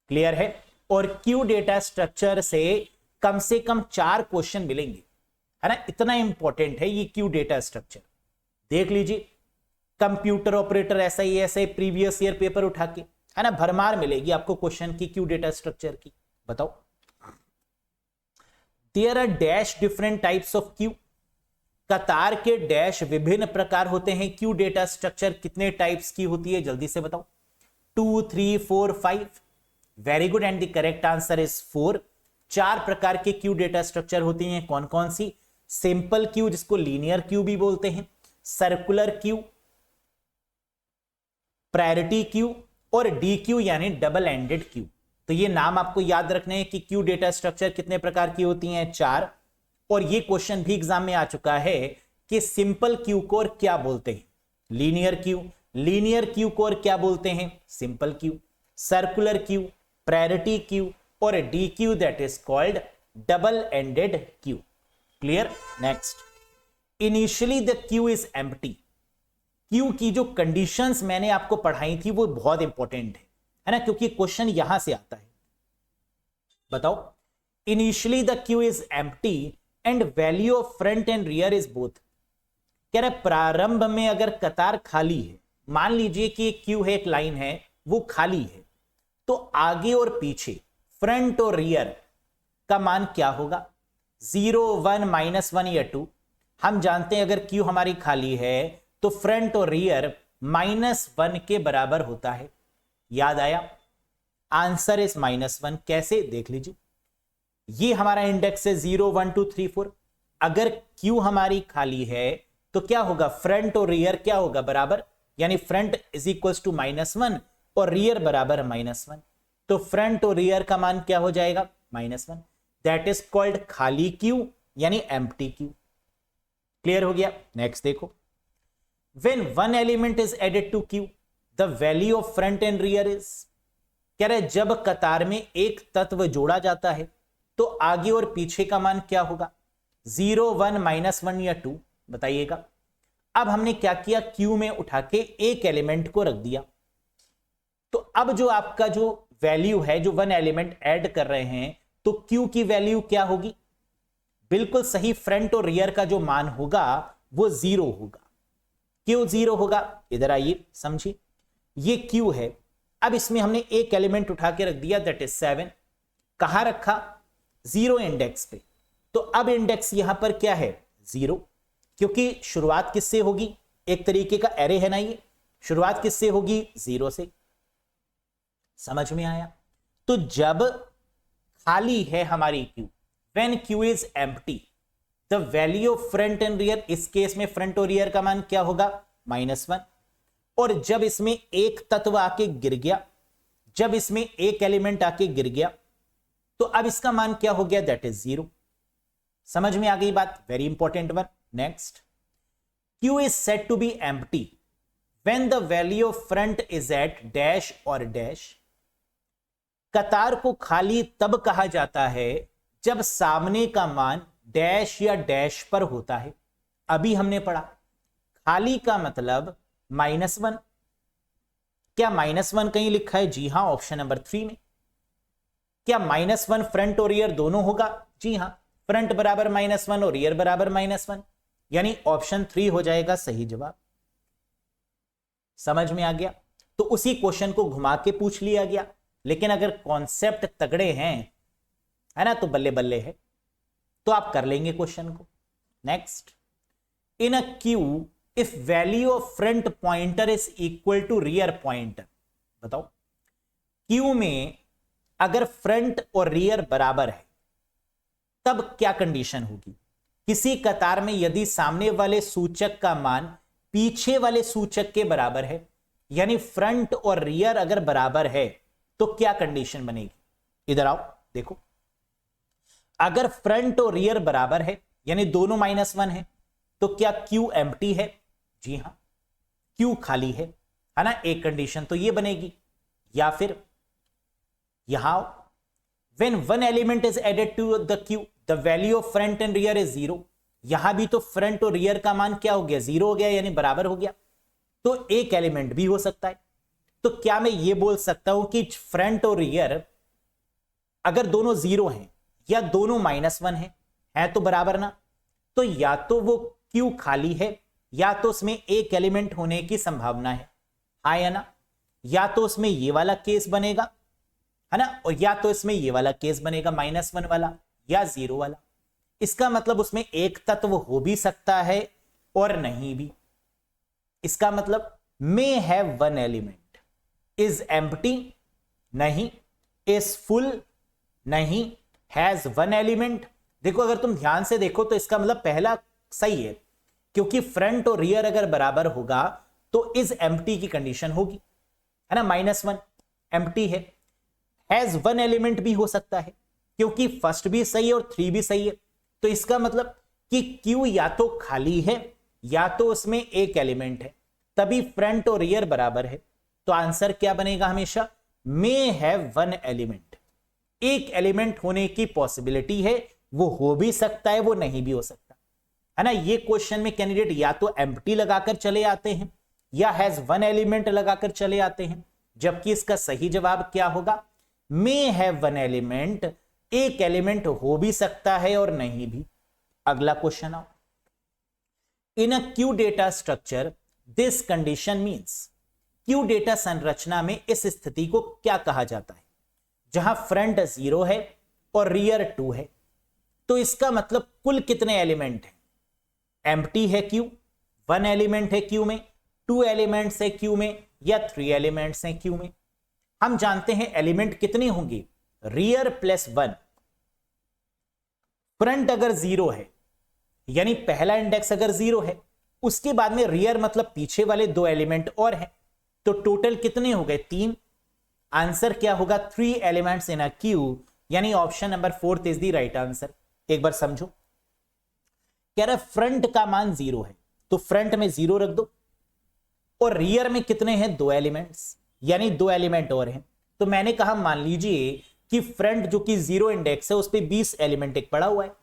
क्लियर है? और क्यू डेटा स्ट्रक्चर से कम 4 क्वेश्चन मिलेंगे, है ना, इतना इंपॉर्टेंट है ये क्यू डेटा स्ट्रक्चर। देख लीजिए, कंप्यूटर ऑपरेटर ऐसा ही प्रीवियस ईयर पेपर उठा के, है ना, भरमार मिलेगी आपको क्वेश्चन की क्यू डेटा स्ट्रक्चर की। बताओ, there are dash different types of queue. कतार के डैश विभिन्न प्रकार होते हैं। क्यू डेटा स्ट्रक्चर कितने टाइप्स की होती है, जल्दी से बताओ। 2, 3, 4, 5। Very good, and the correct answer is 4। 4 प्रकार के क्यू डेटा स्ट्रक्चर होती हैं। कौन कौन सी? सिंपल क्यू, जिसको लीनियर क्यू भी बोलते हैं, सर्कुलर क्यू, प्रायोरिटी क्यू और डी क्यू यानी डबल एंडेड क्यू। तो ये नाम आपको याद रखने हैं कि क्यू डेटा स्ट्रक्चर कितने प्रकार की होती हैं, 4। और ये क्वेश्चन भी एग्जाम में आ चुका है कि सिंपल क्यू को और क्या बोलते हैं, लीनियर क्यू। लीनियर क्यू को और क्या बोलते हैं, simple queue. Circular queue, priority queue और D queue, that is called double ended queue. Clear? Next, initially the queue is empty. Queue की जो कंडीशंस मैंने आपको पढ़ाई थी वो बहुत इंपॉर्टेंट है ना, क्योंकि क्वेश्चन यहां से आता है। बताओ, initially the queue is empty and value of front and rear is both. कह रहा है प्रारंभ में अगर कतार खाली है, मान लीजिए कि एक क्यू है, एक लाइन है, वो खाली है, तो आगे और पीछे, फ्रंट और रियर का मान क्या होगा, 0, 1, -1 या 2। हम जानते हैं अगर क्यू हमारी खाली है तो फ्रंट और रियर -1 के बराबर होता है। याद आया? Answer is -1। कैसे, देख लीजिए, ये हमारा इंडेक्स है 0, 1, 2, 3, 4। अगर क्यू हमारी खाली है तो क्या होगा, फ्रंट और रियर क्या होगा, बराबर, यानी फ्रंट इज इक्वल टू -1 और रियर बराबर -1। तो फ्रंट और रियर का मान क्या हो जाएगा, -1। दैट इज कॉल्ड खाली क्यू यानी एम्प्टी क्यू। क्लियर हो गया? नेक्स्ट देखो, when one element is added to queue the value of front and rear is. कह रहे जब कतार में एक तत्व जोड़ा जाता है तो आगे और पीछे का मान क्या होगा, 0, 1, -1 या 2, बताइएगा। अब हमने क्या किया, क्यू में उठा के एक एलिमेंट को रख दिया, तो अब जो आपका जो वैल्यू है, जो वन एलिमेंट ऐड कर रहे हैं, तो क्यू की वैल्यू क्या होगी, बिल्कुल सही, फ्रंट और रियर का जो मान होगा वो 0 होगा। क्यों 0 होगा, इधर आइए समझिए, ये क्यू है, अब इसमें हमने एक एलिमेंट उठा के रख दिया, दैट इज 7। कहां रखा, 0 इंडेक्स पे, तो अब इंडेक्स यहां पर क्या है, 0, क्योंकि शुरुआत किससे होगी, एक तरीके का एरे है ना ये, शुरुआत किससे होगी, 0 से। समझ में आया? तो जब खाली है हमारी Q, when Q is empty the value of front and rear, इस केस में फ्रंट और रियर का मान क्या होगा, -1। और जब इसमें एक तत्व आके गिर गया, जब इसमें एक एलिमेंट आके गिर गया, तो अब इसका मान क्या हो गया, दैट इज 0। समझ में आ गई बात? Very important one. Next, queue is said to be empty when the value of front is at dash और डैश। कतार को खाली तब कहा जाता है जब सामने का मान डैश या डैश पर होता है। अभी हमने पढ़ा खाली का मतलब -1। क्या -1 कहीं लिखा है, जी हां, ऑप्शन नंबर 3 में। क्या -1 फ्रंट और रियर दोनों होगा, जी हां, फ्रंट बराबर -1 और रियर बराबर -1, यानी ऑप्शन 3 हो जाएगा सही जवाब। समझ में आ गया? तो उसी क्वेश्चन को घुमा के पूछ लिया गया, लेकिन अगर कॉन्सेप्ट तगड़े हैं, है ना, तो बल्ले बल्ले है, तो आप कर लेंगे क्वेश्चन को। Next, in a queue if value of front pointer is equal to rear pointer. बताओ, क्यू में अगर फ्रंट और रियर बराबर है तब क्या कंडीशन होगी। किसी कतार में यदि सामने वाले सूचक का मान पीछे वाले सूचक के बराबर है, यानी फ्रंट और रियर अगर बराबर है, तो क्या कंडीशन बनेगी। इधर आओ देखो, अगर फ्रंट और रियर बराबर है यानी दोनों -1 है, तो क्या क्यू एम्प्टी है, जी हां, क्यू खाली है ना, एक कंडीशन तो ये बनेगी। या फिर यहां when one element is added to the queue the value of front and rear is 0। यहां भी तो फ्रंट और रियर का मान क्या हो गया, 0 हो गया, यानी बराबर हो गया। तो एक एलिमेंट भी हो सकता है। तो क्या मैं ये बोल सकता हूं कि फ्रंट और रियर अगर दोनों 0 हैं या दोनों -1 है तो बराबर ना, तो या तो वो क्यू खाली है या तो उसमें एक एलिमेंट होने की संभावना है, हाँ या ना। या तो उसमें ये वाला केस बनेगा, है ना, और या तो इसमें ये वाला केस बनेगा, -1 वाला या 0 वाला। इसका मतलब उसमें एक तत्व हो भी सकता है और नहीं भी। इसका मतलब may have one element, is empty नहीं, इज फुल नहीं, हैज वन एलिमेंट। देखो अगर तुम ध्यान से देखो तो इसका मतलब पहला सही है, क्योंकि फ्रंट और रियर अगर बराबर होगा तो इज एम्प्टी की कंडीशन होगी, है ना, -1 एम्प्टी है। हैज वन एलिमेंट भी हो सकता है, क्योंकि फर्स्ट भी सही है और 3 भी सही है। तो इसका मतलब कि क्यू या तो खाली है या तो उसमें एक एलिमेंट है, तभी फ्रंट और रियर बराबर है। तो आंसर क्या बनेगा हमेशा, मे हैव वन एलिमेंट। एक एलिमेंट होने की पॉसिबिलिटी है, वो हो भी सकता है, वो नहीं भी हो सकता, है ना। ये क्वेश्चन में कैंडिडेट या तो एम्प्टी लगाकर चले आते हैं या हैज वन एलिमेंट लगाकर चले आते हैं, जबकि इसका सही जवाब क्या होगा, मे हैव वन एलिमेंट। एक एलिमेंट हो भी सकता है और नहीं भी। अगला क्वेश्चन आओ। In a queue data structure this condition means, queue data संरचना में इस स्थिति को क्या कहा जाता है, जहां फ्रंट 0 है और रियर 2 है। तो इसका मतलब कुल कितने एलिमेंट हैं, एम्प्टी है क्यू, 1 एलिमेंट है क्यू में, 2 एलिमेंट्स है क्यू में, या 3 एलिमेंट्स हैं क्यू में। हम जानते हैं एलिमेंट कितने होंगे, रियर +1। फ्रंट अगर 0 है यानी पहला इंडेक्स अगर 0 है, उसके बाद में रियर मतलब पीछे वाले 2 एलिमेंट और हैं, तो टोटल कितने हो गए, 3। आंसर क्या होगा, 3 एलिमेंट्स इन अ क्यू, यानी option number 4 is the right answer. एक बार समझो, कह रहा फ्रंट का मान 0 है तो फ्रंट में 0 रख दो, और रियर में कितने हैं, 2 एलिमेंट्स, यानी 2 एलिमेंट और हैं। तो मैंने कहा मान लीजिए कि फ्रंट जो कि 0 इंडेक्स है उस पर 20 एलिमेंट एक पड़ा हुआ है,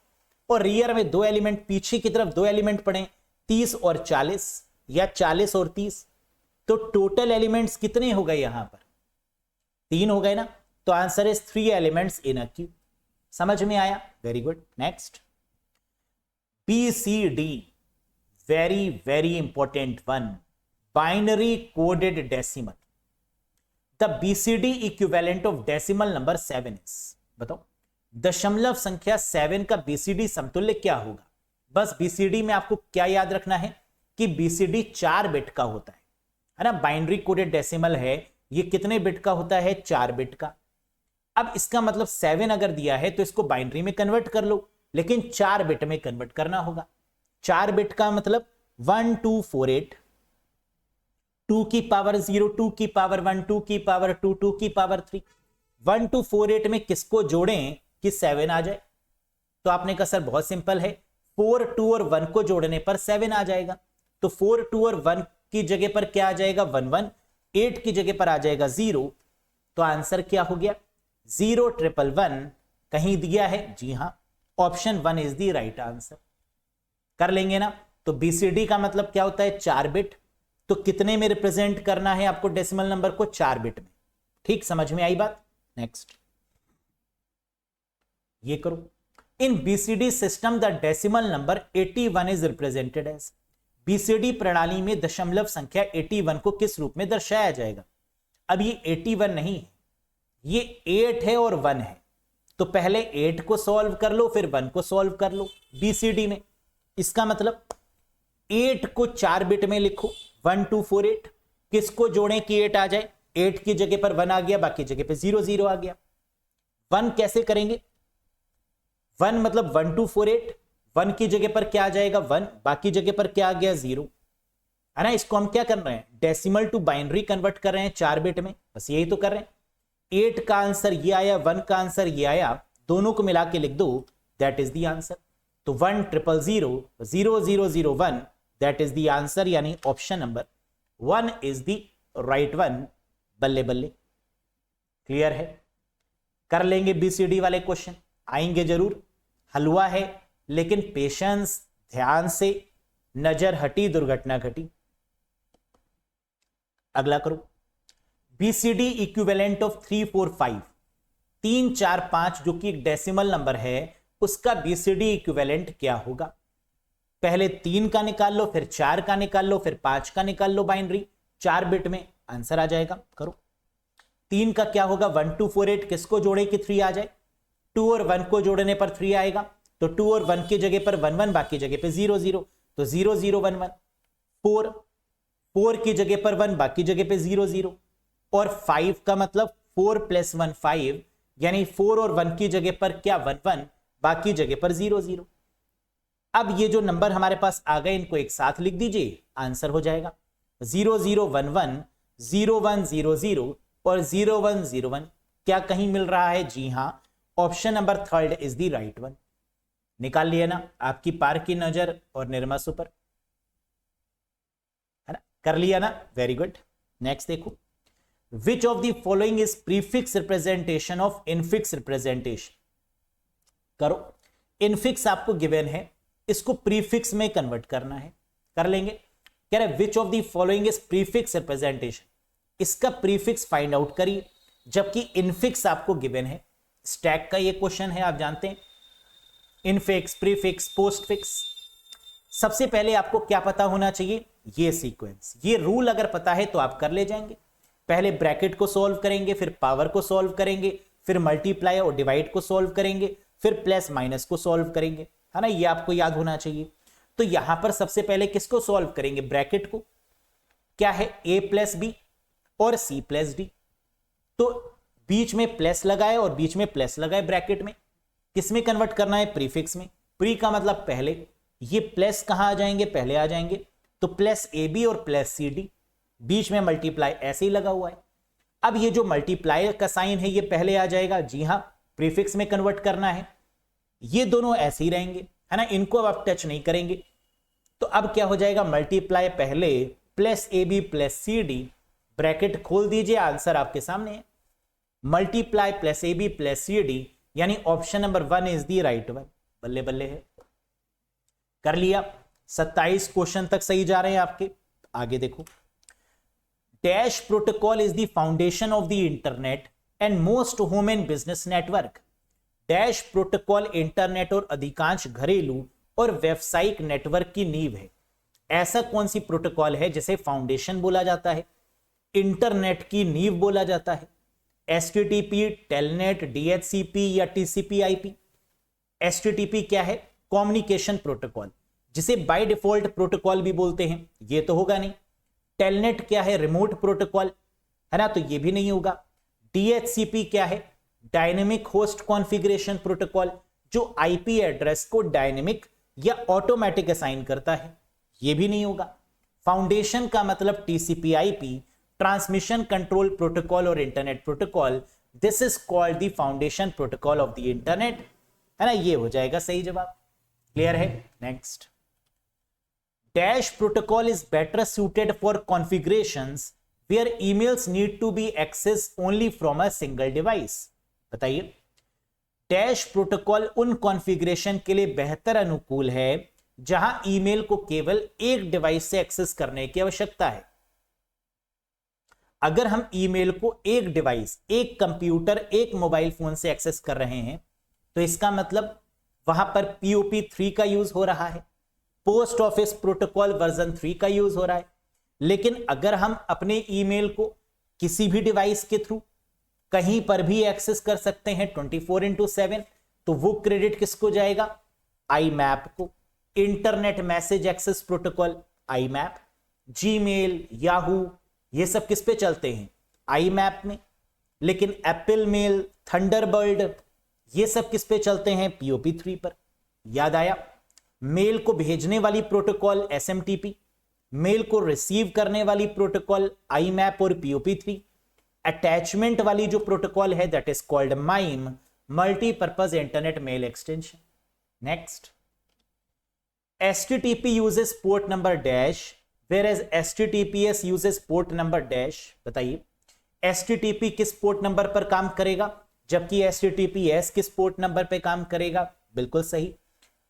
और रियर में 2 एलिमेंट, पीछे की तरफ 2 एलिमेंट पड़े, 30 और 40 या 40 और 30। तो टोटल एलिमेंट्स कितने हो गए, यहां पर 3 हो गए ना। तो answer is 3 elements in a Q. समझ में आया, very good. Next, BCD, very very important one, binary coded decimal. The BCD equivalent of decimal number 7 is, बताओ दशमलव संख्या 7 का BCD समतुल्य क्या होगा। बस BCD में आपको क्या याद रखना है कि BCD 4 बिट का होता है ना। बाइनरी कोडेड डेसिमल है, ये कितने बिट का होता है, 4 बिट का। अब इसका मतलब 7 अगर दिया है तो इसको बाइनरी में कन्वर्ट कर लो, लेकिन 4 बिट में कन्वर्ट करना होगा। 4 बिट का मतलब 1248, 2 की पावर 0, 2 की पावर 1, 2 की पावर 2, 2 की पावर 3। 1248 में किसको जोड़ें कि 7 आ जाए। तो आपने कहा सर बहुत सिंपल है, 4, 2 और 1 को जोड़ने पर 7 आ जाएगा। तो 4, 2 और 1 की जगह पर क्या आ जाएगा, 1, 1, 8 की जगह पर आ जाएगा 0। तो आंसर क्या हो गया, 0 1 1 1 कहीं दिया है, जी हां, option 1 is the right answer. कर लेंगे ना। तो BCD का मतलब क्या होता है, 4 बिट। तो कितने में रिप्रेजेंट करना है आपको डेसिमल नंबर को, 4 बिट में। ठीक, समझ में आई बात। नेक्स्ट, ये करो, in BCD system the decimal number 81 is represented as. BCD प्रणाली में दशमलव संख्या 81 को किस रूप में दर्शाया जाएगा। अब ये 81 नहीं है, ये 8 है और 1 है। तो पहले 8 को सॉल्व कर लो, फिर 1 को सॉल्व कर लो BCD में। इसका मतलब 8 को 4 बिट में लिखो, 1248, किसको जोड़ें कि 8 आ जाए, 8 की जगह पर 1 आ गया, बाकी जगह पे 0 0 आ गया। 1 कैसे करेंगे, 1 मतलब 1248, 1 की जगह पर क्या आ जाएगा, 1, बाकी जगह पर क्या आ गया, 0, है ना। इसको हम क्या कर रहे हैं, डेसिमल टू बाइनरी कन्वर्ट कर रहे हैं 4 बिट में, बस यही तो कर रहे हैं। 8 का आंसर ये आया, 1 का आंसर ये आया, दोनों को मिला के लिख दो, दैट इज द आंसर। तो 1 0 0 0 0 0 1, दैट इज द आंसर, यानी option number 1 is the right one. बल्ले बल्ले, क्लियर है। कर लेंगे BCD वाले क्वेश्चन, आएंगे जरूर। हलवा है लेकिन पेशेंस ध्यान से, नजर हटी दुर्घटना घटी। अगला करो, बीसीडी इक्विवेलेंट ऑफ 3 4 5, 3 4 5 जो कि एक डेसिमल नंबर है, उसका बीसीडी इक्विवेलेंट क्या होगा? पहले 3 का निकाल लो, फिर 4 का निकाल लो, फिर 5 का निकाल लो, बाइनरी 4 बिट में आंसर आ जाएगा। करो, 3 का क्या होगा? 1 2 4 8, किसको जोड़े कि 3 आ जाए? 2 और 1 को जोड़ने पर 3 आएगा, तो 2 और 1 की जगह पर 1 1, बाकी जगह पे 0 0, तो 0 0 1 1। 4 4 की जगह पर 1, बाकी जगह पे 0 0, और 5 का मतलब 4 + 1 5, यानी 4 और 1 की जगह पर क्या 1 1, बाकी जगह पर 0 0। अब ये जो नंबर हमारे पास आ गए इनको एक साथ लिख दीजिए, आंसर हो जाएगा 0 0 1 1, 0 1 0 0 और 0 1 0 1। क्या कहीं मिल रहा है? जी हां, option number 3 is the right one. निकाल लिया ना आपकी पार की नजर और निर्मा सुपर, है ना? कर लिया ना, वेरी गुड। नेक्स्ट देखो, which of the following is prefix representation of infix representation? करो, इनफिक्स आपको गिवन है, इसको प्रीफिक्स में कन्वर्ट करना है, कर लेंगे। कह रहे विच of the following is prefix representation, इसका प्रीफिक्स फाइंड आउट करिए, जबकि इनफिक्स आपको गिवन है। स्टैक का ये क्वेश्चन है, आप जानते हैं, इनफिक्स, प्रीफिक्स, पोस्टफिक्स। सबसे पहले आपको क्या पता होना चाहिए? ये सीक्वेंस, ये रूल अगर पता है तो आप कर ले जाएंगे। पहले ब्रैकेट को सॉल्व करेंगे, फिर पावर को सॉल्व करेंगे, फिर मल्टीप्लाई और डिवाइड को सॉल्व करेंगे, फिर प्लस माइनस को सॉल्व करेंगे, है ना? ये आपको याद होना चाहिए। तो यहां पर सबसे पहले किसको सॉल्व करेंगे? ब्रैकेट को। क्या है? a + b और c + d। तो बीच में प्लस लगाए और बीच में प्लस लगाए ब्रैकेट में। किस में कन्वर्ट करना है? प्रीफिक्स में। प्री का मतलब पहले, ये प्लस कहां आ जाएंगे? पहले आ जाएंगे, तो +ab और +cd, बीच में मल्टीप्लाई ऐसे ही लगा हुआ है। अब ये जो मल्टीप्लाई का साइन है ये पहले आ जाएगा, जी हां, प्रीफिक्स में कन्वर्ट करना है। ये दोनों ऐसे ही रहेंगे, है ना? इनको अब आप टच नहीं करेंगे। तो अब क्या हो जाएगा? मल्टीप्लाई पहले, +ab +cd, ब्रैकेट खोल दीजिए, आंसर आपके सामने है। मल्टीप्लाई +ab +cd, यानी option number 1 is the right one. बल्ले बल्ले है, कर लिया। 27 क्वेश्चन तक सही जा रहे हैं आपके। आगे देखो, dash protocol is the foundation of the internet and most home and business network. Dash protocol internet और अधिकांश घरेलू और व्यावसायिक नेटवर्क की नींव है। ऐसा कौन सी प्रोटोकॉल है जिसे फाउंडेशन बोला जाता है, इंटरनेट की नींव बोला जाता है? एचटीटीपी, टेलनेट, डीएचसीपी या टीसीपी/आईपी? एचटीटीपी क्या है? कम्युनिकेशन प्रोटोकॉल, जिसे बाय डिफॉल्ट प्रोटोकॉल भी बोलते हैं, ये तो होगा नहीं। टेलनेट क्या है? रिमोट प्रोटोकॉल, है ना? तो ये भी नहीं होगा। डीएचसीपी क्या है? डायनेमिक होस्ट कॉन्फ़िगरेशन प्रोटोकॉल, जो आईपी एड्रेस को डायनेमिक या ऑटोमेटिक असाइन करता है, ये भी नहीं होगा। फाउंडेशन का मतलब टीसीपी/आईपी, ट्रांसमिशन कंट्रोल प्रोटोकॉल और internet protocol. This is called the foundation protocol of the internet, है ना? ये हो जाएगा सही जवाब। क्लियर है? Next, dash protocol is better suited for configurations where emails need to be accessed only from a single device। बताइए, dash protocol उन कॉन्फ़िगरेशन के लिए बेहतर अनुकूल है जहां ईमेल को केवल एक डिवाइस से एक्सेस करने की आवश्यकता है। अगर हम ईमेल को एक डिवाइस, एक कंप्यूटर, एक मोबाइल फोन से एक्सेस कर रहे हैं, तो इसका मतलब वहां पर POP3 का यूज हो रहा है, पोस्ट ऑफिस प्रोटोकॉल वर्जन 3 का यूज हो रहा है। लेकिन अगर हम अपने ईमेल को किसी भी डिवाइस के थ्रू कहीं पर भी एक्सेस कर सकते हैं 24/7, तो वो क्रेडिट किसको जाएगा? IMAP को। Internet message access protocol IMAP, Gmail, Yahoo, ये सब किस पे चलते हैं? IMAP में। लेकिन एप्पल मेल, थंडरबर्ड, ये सब किस पे चलते हैं? POP3 पर। याद आया? मेल को भेजने वाली प्रोटोकॉल SMTP, मेल को रिसीव करने वाली प्रोटोकॉल IMAP और POP3, अटैचमेंट वाली जो प्रोटोकॉल है that is called MIME, multipurpose internet mail extension. Next, HTTP uses port number dash whereas HTTPS uses port number dash. बताइए, HTTP किस पोर्ट नंबर पर काम करेगा जबकि HTTPS किस पोर्ट नंबर पे काम करेगा? बिल्कुल सही,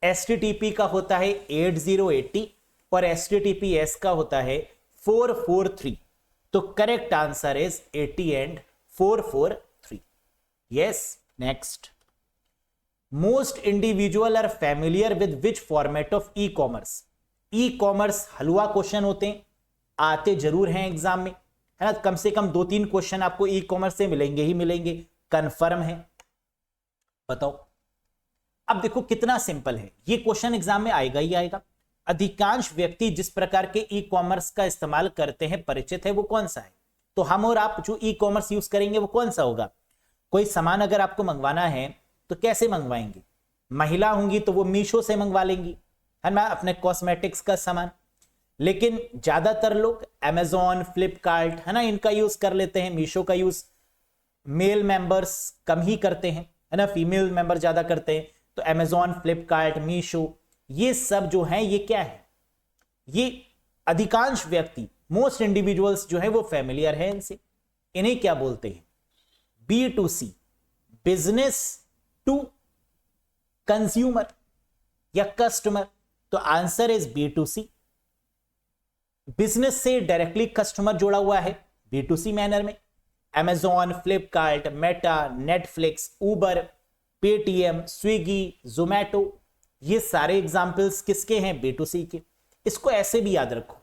HTTP का होता है 8080 और HTTPS का होता है 443। तो correct answer is 80 and 443। Yes, next. Most individual are familiar with which format of e commerce. E commerce हलवा क्वेश्चन होते हैं, आते जरूर हैं एग्जाम में, है ना। कम से कम 2-3 क्वेश्चन आपको ई कॉमर्स से मिलेंगे ही मिलेंगे, कंफर्म है। बताओ, अब देखो कितना सिंपल है, ये क्वेश्चन एग्जाम में आएगा ही आएगा। अधिकांश व्यक्ति जिस प्रकार के ई कॉमर्स का इस्तेमाल करते हैं, परिचित है, वो कौन सा है? तो हम और आप जो ई कॉमर्स यूज करेंगे वो कौन सा होगा? कोई सामान अगर आपको मंगवाना है तो कैसे मंगवाएंगे? महिला होंगी तो वो मीशो से मंगवा लेंगी, है ना, अपने कॉस्मेटिक्स का सामान। लेकिन ज्यादातर लोग अमेजॉन, फ्लिपकार्ट, है ना, इनका यूज कर लेते हैं। मीशो का यूज मेल मेंबर्स कम ही करते हैं, है ना, फीमेल मेंबर ज्यादा करते हैं। तो अमेजॉन, फ्लिपकार्ट, मीशो, ये सब जो है ये क्या है? ये अधिकांश व्यक्ति, मोस्ट इंडिविजुअल्स जो है वो फैमिलियर है इनसे। इन्हें क्या बोलते हैं? B2C, बिजनेस टू कंज्यूमर या कस्टमर। तो आंसर इज B2C। बिजनेस से डायरेक्टली कस्टमर जुड़ा हुआ है B2C मैनर में। अमेजॉन, फ्लिपकार्ट, मेटा, नेटफ्लिक्स, उबर, पेटीएम, स्विगी, जोमैटो, ये सारे एग्जाम्पल्स किसके हैं? B2C के। इसको ऐसे भी याद रखो,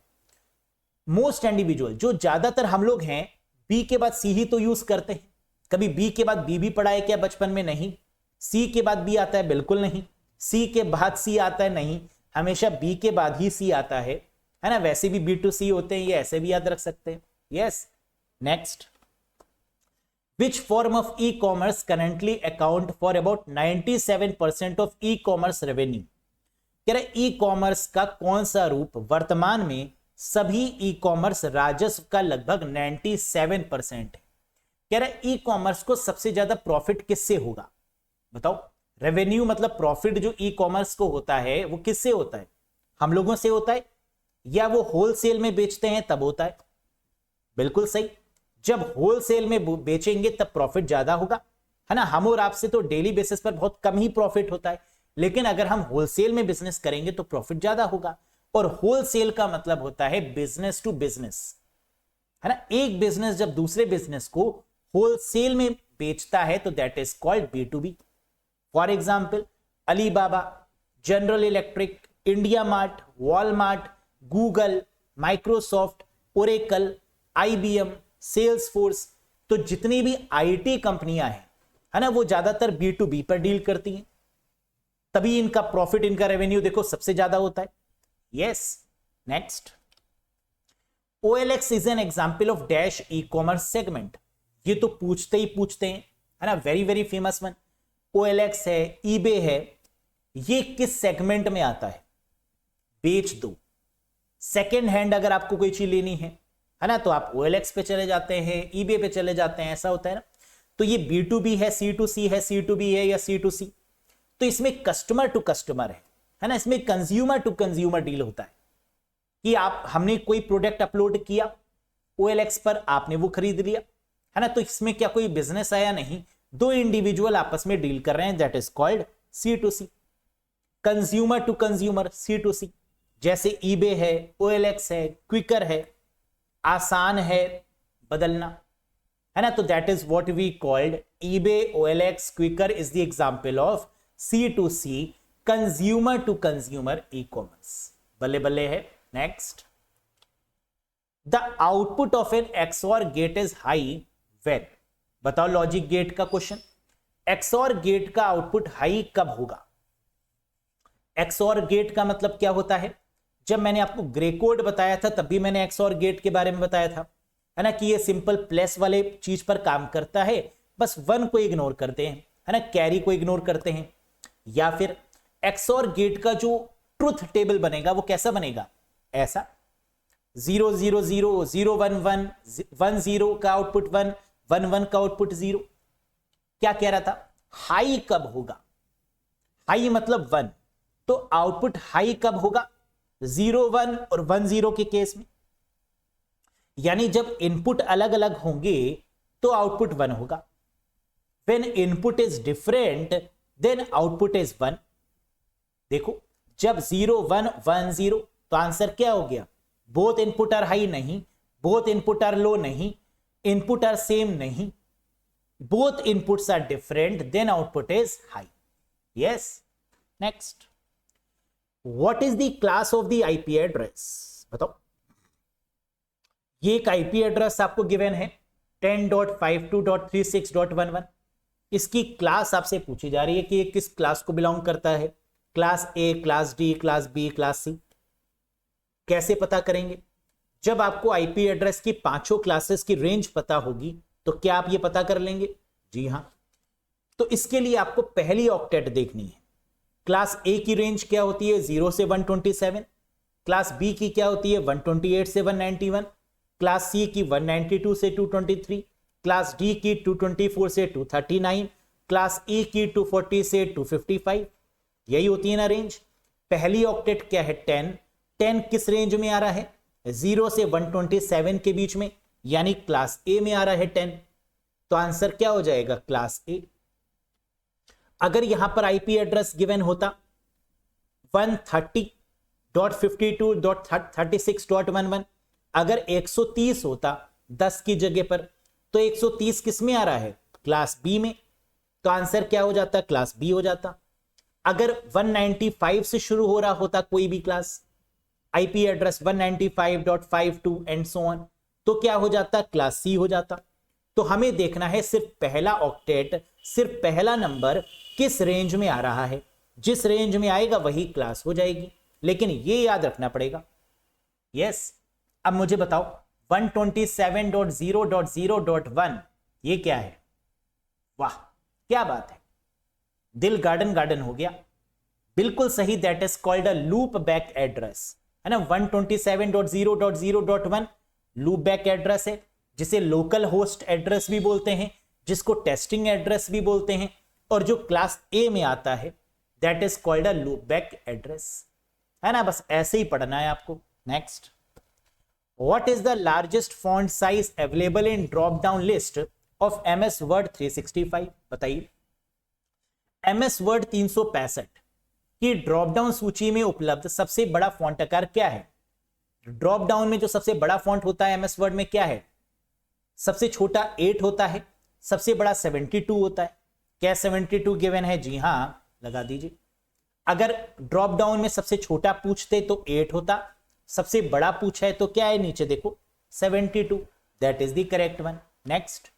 मोस्ट इंडिविजुअल, जो ज्यादातर हम लोग हैं, बी के बाद सी ही तो यूज करते हैं। कभी बी के बाद बी भी पढ़ा है क्या बचपन में? नहीं। सी के बाद बी आता है? बिल्कुल नहीं। सी के बाद सी आता है? नहीं, हमेशा बी के बाद ही सी आता है ना। वैसे भी B2C होते हैं, ये ऐसे भी याद रख सकते हैं। Yes, next. Which form of e-commerce currently account for about 97% of e-commerce revenue? कह रहे ई-कॉमर्स का कौन सा रूप वर्तमान में सभी ई-कॉमर्स राजस्व का लगभग 97% है। कह रहे ई-कॉमर्स को सबसे ज्यादा प्रॉफिट किससे होगा? बताओ। रेवेन्यू मतलब प्रॉफिट जो ई-कॉमर्स को होता है वो किससे होता है? हम लोगों से होता है या वो होलसेल में बेचते हैं तब होता है? बिल्कुल सही, जब होलसेल में बेचेंगे तब प्रॉफिट ज्यादा होगा, है ना। हम और आपसे तो डेली बेसिस पर बहुत कम ही प्रॉफिट होता है, लेकिन अगर हम होलसेल में बिजनेस करेंगे तो प्रॉफिट ज्यादा होगा। और होलसेल का मतलब होता है बिजनेस टू बिजनेस, है ना। एक बिजनेस जब दूसरे बिजनेस को होलसेल में बेचता है तो that is called B2B। For example, Alibaba, general electric, India mart, Walmart, Google, Microsoft, Oracle, IBM, Salesforce, तो जितनी भी IT कंपनियां हैं, है ना, वो ज्यादातर B2B पर डील करती हैं, तभी इनका प्रॉफिट, इनका रेवेन्यू देखो सबसे ज्यादा होता है। Yes, next. OLX is an example of dash e commerce segment. ये तो पूछते ही पूछते हैं, है ना, very very famous one. OLX है, eBay है, ये किस सेगमेंट में आता है? बेच दो। सेकेंड हैंड अगर आपको कोई चीज लेनी है ना, तो आप OLX पे चले जाते हैं, eBay पे चले जाते हैं, ऐसा होता है ना। तो ये B2B है, C2C है, C2B है या C2C? तो इसमें कस्टमर टू कस्टमर है ना, इसमें कंज्यूमर टू कंज्यूमर डील होता है कि हमने कोई प्रोडक्ट अपलोड किया OLX पर, आपने वो खरीद लिया, है ना। तो इसमें क्या कोई बिजनेस आया? नहीं, दो इंडिविजुअल आपस में डील कर रहे हैं, that is called C2C। Consumer to consumer C2C, जैसे eBay है, OLX है, क्विकर है, आसान है बदलना, है ना। तो that is what we called eBay, OLX, Quikr is the example of C2C, consumer to consumer e commerce. बल्ले बल्ले है। Next. The output of an XOR gate is high when. बताओ लॉजिक गेट का क्वेश्चन, XOR गेट का output high कब होगा? XOR gate का मतलब क्या होता है? जब मैंने आपको ग्रे कोड बताया था तब भी मैंने XOR गेट के बारे में बताया था, है ना, कि ये सिंपल प्लस वाले चीज पर काम करता है, बस 1 को इग्नोर करते हैं, है ना, कैरी को इग्नोर करते हैं। या फिर XOR गेट का जो ट्रुथ टेबल बनेगा वो कैसा बनेगा? ऐसा 0 0 0 0 1 1 1 0 का आउटपुट 1 1 1 का आउटपुट 0। क्या कह रहा था? हाई कब होगा? हाई मतलब 1, तो आउटपुट हाई कब होगा? 0 1 और 1 0 के केस में, यानी जब इनपुट अलग अलग होंगे तो आउटपुट 1 होगा। When input is different then output is 1। देखो जब 0 1 1 0 तो आंसर क्या हो गया, बोथ इनपुट आर हाई नहीं, बोथ इनपुट आर लो नहीं, इनपुट आर सेम नहीं, both inputs are different, then output is high. Yes. Next, what is the class of the IP address? बताओ, ये एक IP एड्रेस आपको गिवन है 10.52.36.11। इसकी class आपसे पूछी जा रही है कि ये किस क्लास को बिलोंग करता है, class A, class D, class B, class C. कैसे पता करेंगे, जब आपको IP एड्रेस की पांचों क्लासेस की रेंज पता होगी तो क्या आप ये पता कर लेंगे? जी हां। तो इसके लिए आपको पहली ऑक्टेट देखनी है। क्लास ए की रेंज क्या होती है? 0 से 127। क्लास बी की क्या होती है? 128 से 191। क्लास सी की 192 से 223। क्लास डी की 224 से 239। क्लास ई की 240 से 255। यही होती है ना रेंज। पहली ऑक्टेट क्या है? 10। 10 किस रेंज में आ रहा है? 0 से 127 के बीच में, यानी क्लास ए में आ रहा है 10। तो आंसर क्या हो जाएगा? क्लास ए। अगर यहां पर आईपी एड्रेस गिवन होता 130.52.36.11, अगर 130 होता 10 की जगह पर, तो 130 किस में आ रहा है? क्लास बी में। तो आंसर क्या हो जाता? क्लास बी हो जाता। अगर 195 से शुरू हो रहा होता कोई भी class, IP address 195.52 and so on, तो क्या हो जाता? क्लास सी हो जाता। तो हमें देखना है सिर्फ पहला ऑक्टेट, सिर्फ पहला नंबर किस रेंज में आ रहा है। जिस रेंज में आएगा वही क्लास हो जाएगी, लेकिन ये याद रखना पड़ेगा। यस। अब मुझे बताओ 127.0.0.1 ये क्या है? वाह क्या बात है, दिल गार्डन गार्डन हो गया। बिल्कुल सही, that is called a loop back address, है ना। 127.0.0.1 लूप बैक एड्रेस है, जिसे लोकल होस्ट एड्रेस भी बोलते हैं, जिसको टेस्टिंग एड्रेस भी बोलते हैं, और जो क्लास ए में आता है that is called a loop back address, है ना। बस ऐसे ही पढ़ना है आपको। Next, what is the largest font size available in drop down list of MS word 365? बताइए, MS वर्ड 365 की ड्रॉप डाउन सूची में उपलब्ध सबसे बड़ा फॉन्ट आकार क्या है? ड्रॉप डाउन में जो सबसे बड़ा फॉन्ट होता है MS वर्ड में क्या है? सबसे छोटा 8 होता है, सबसे बड़ा 72 होता है। क्या 72 गिवन है? जी हां, लगा दीजिए। अगर ड्रॉप डाउन में सबसे छोटा पूछते तो 8 होता, सबसे बड़ा पूछा है तो क्या है? नीचे देखो 72, that is the correct one. Next,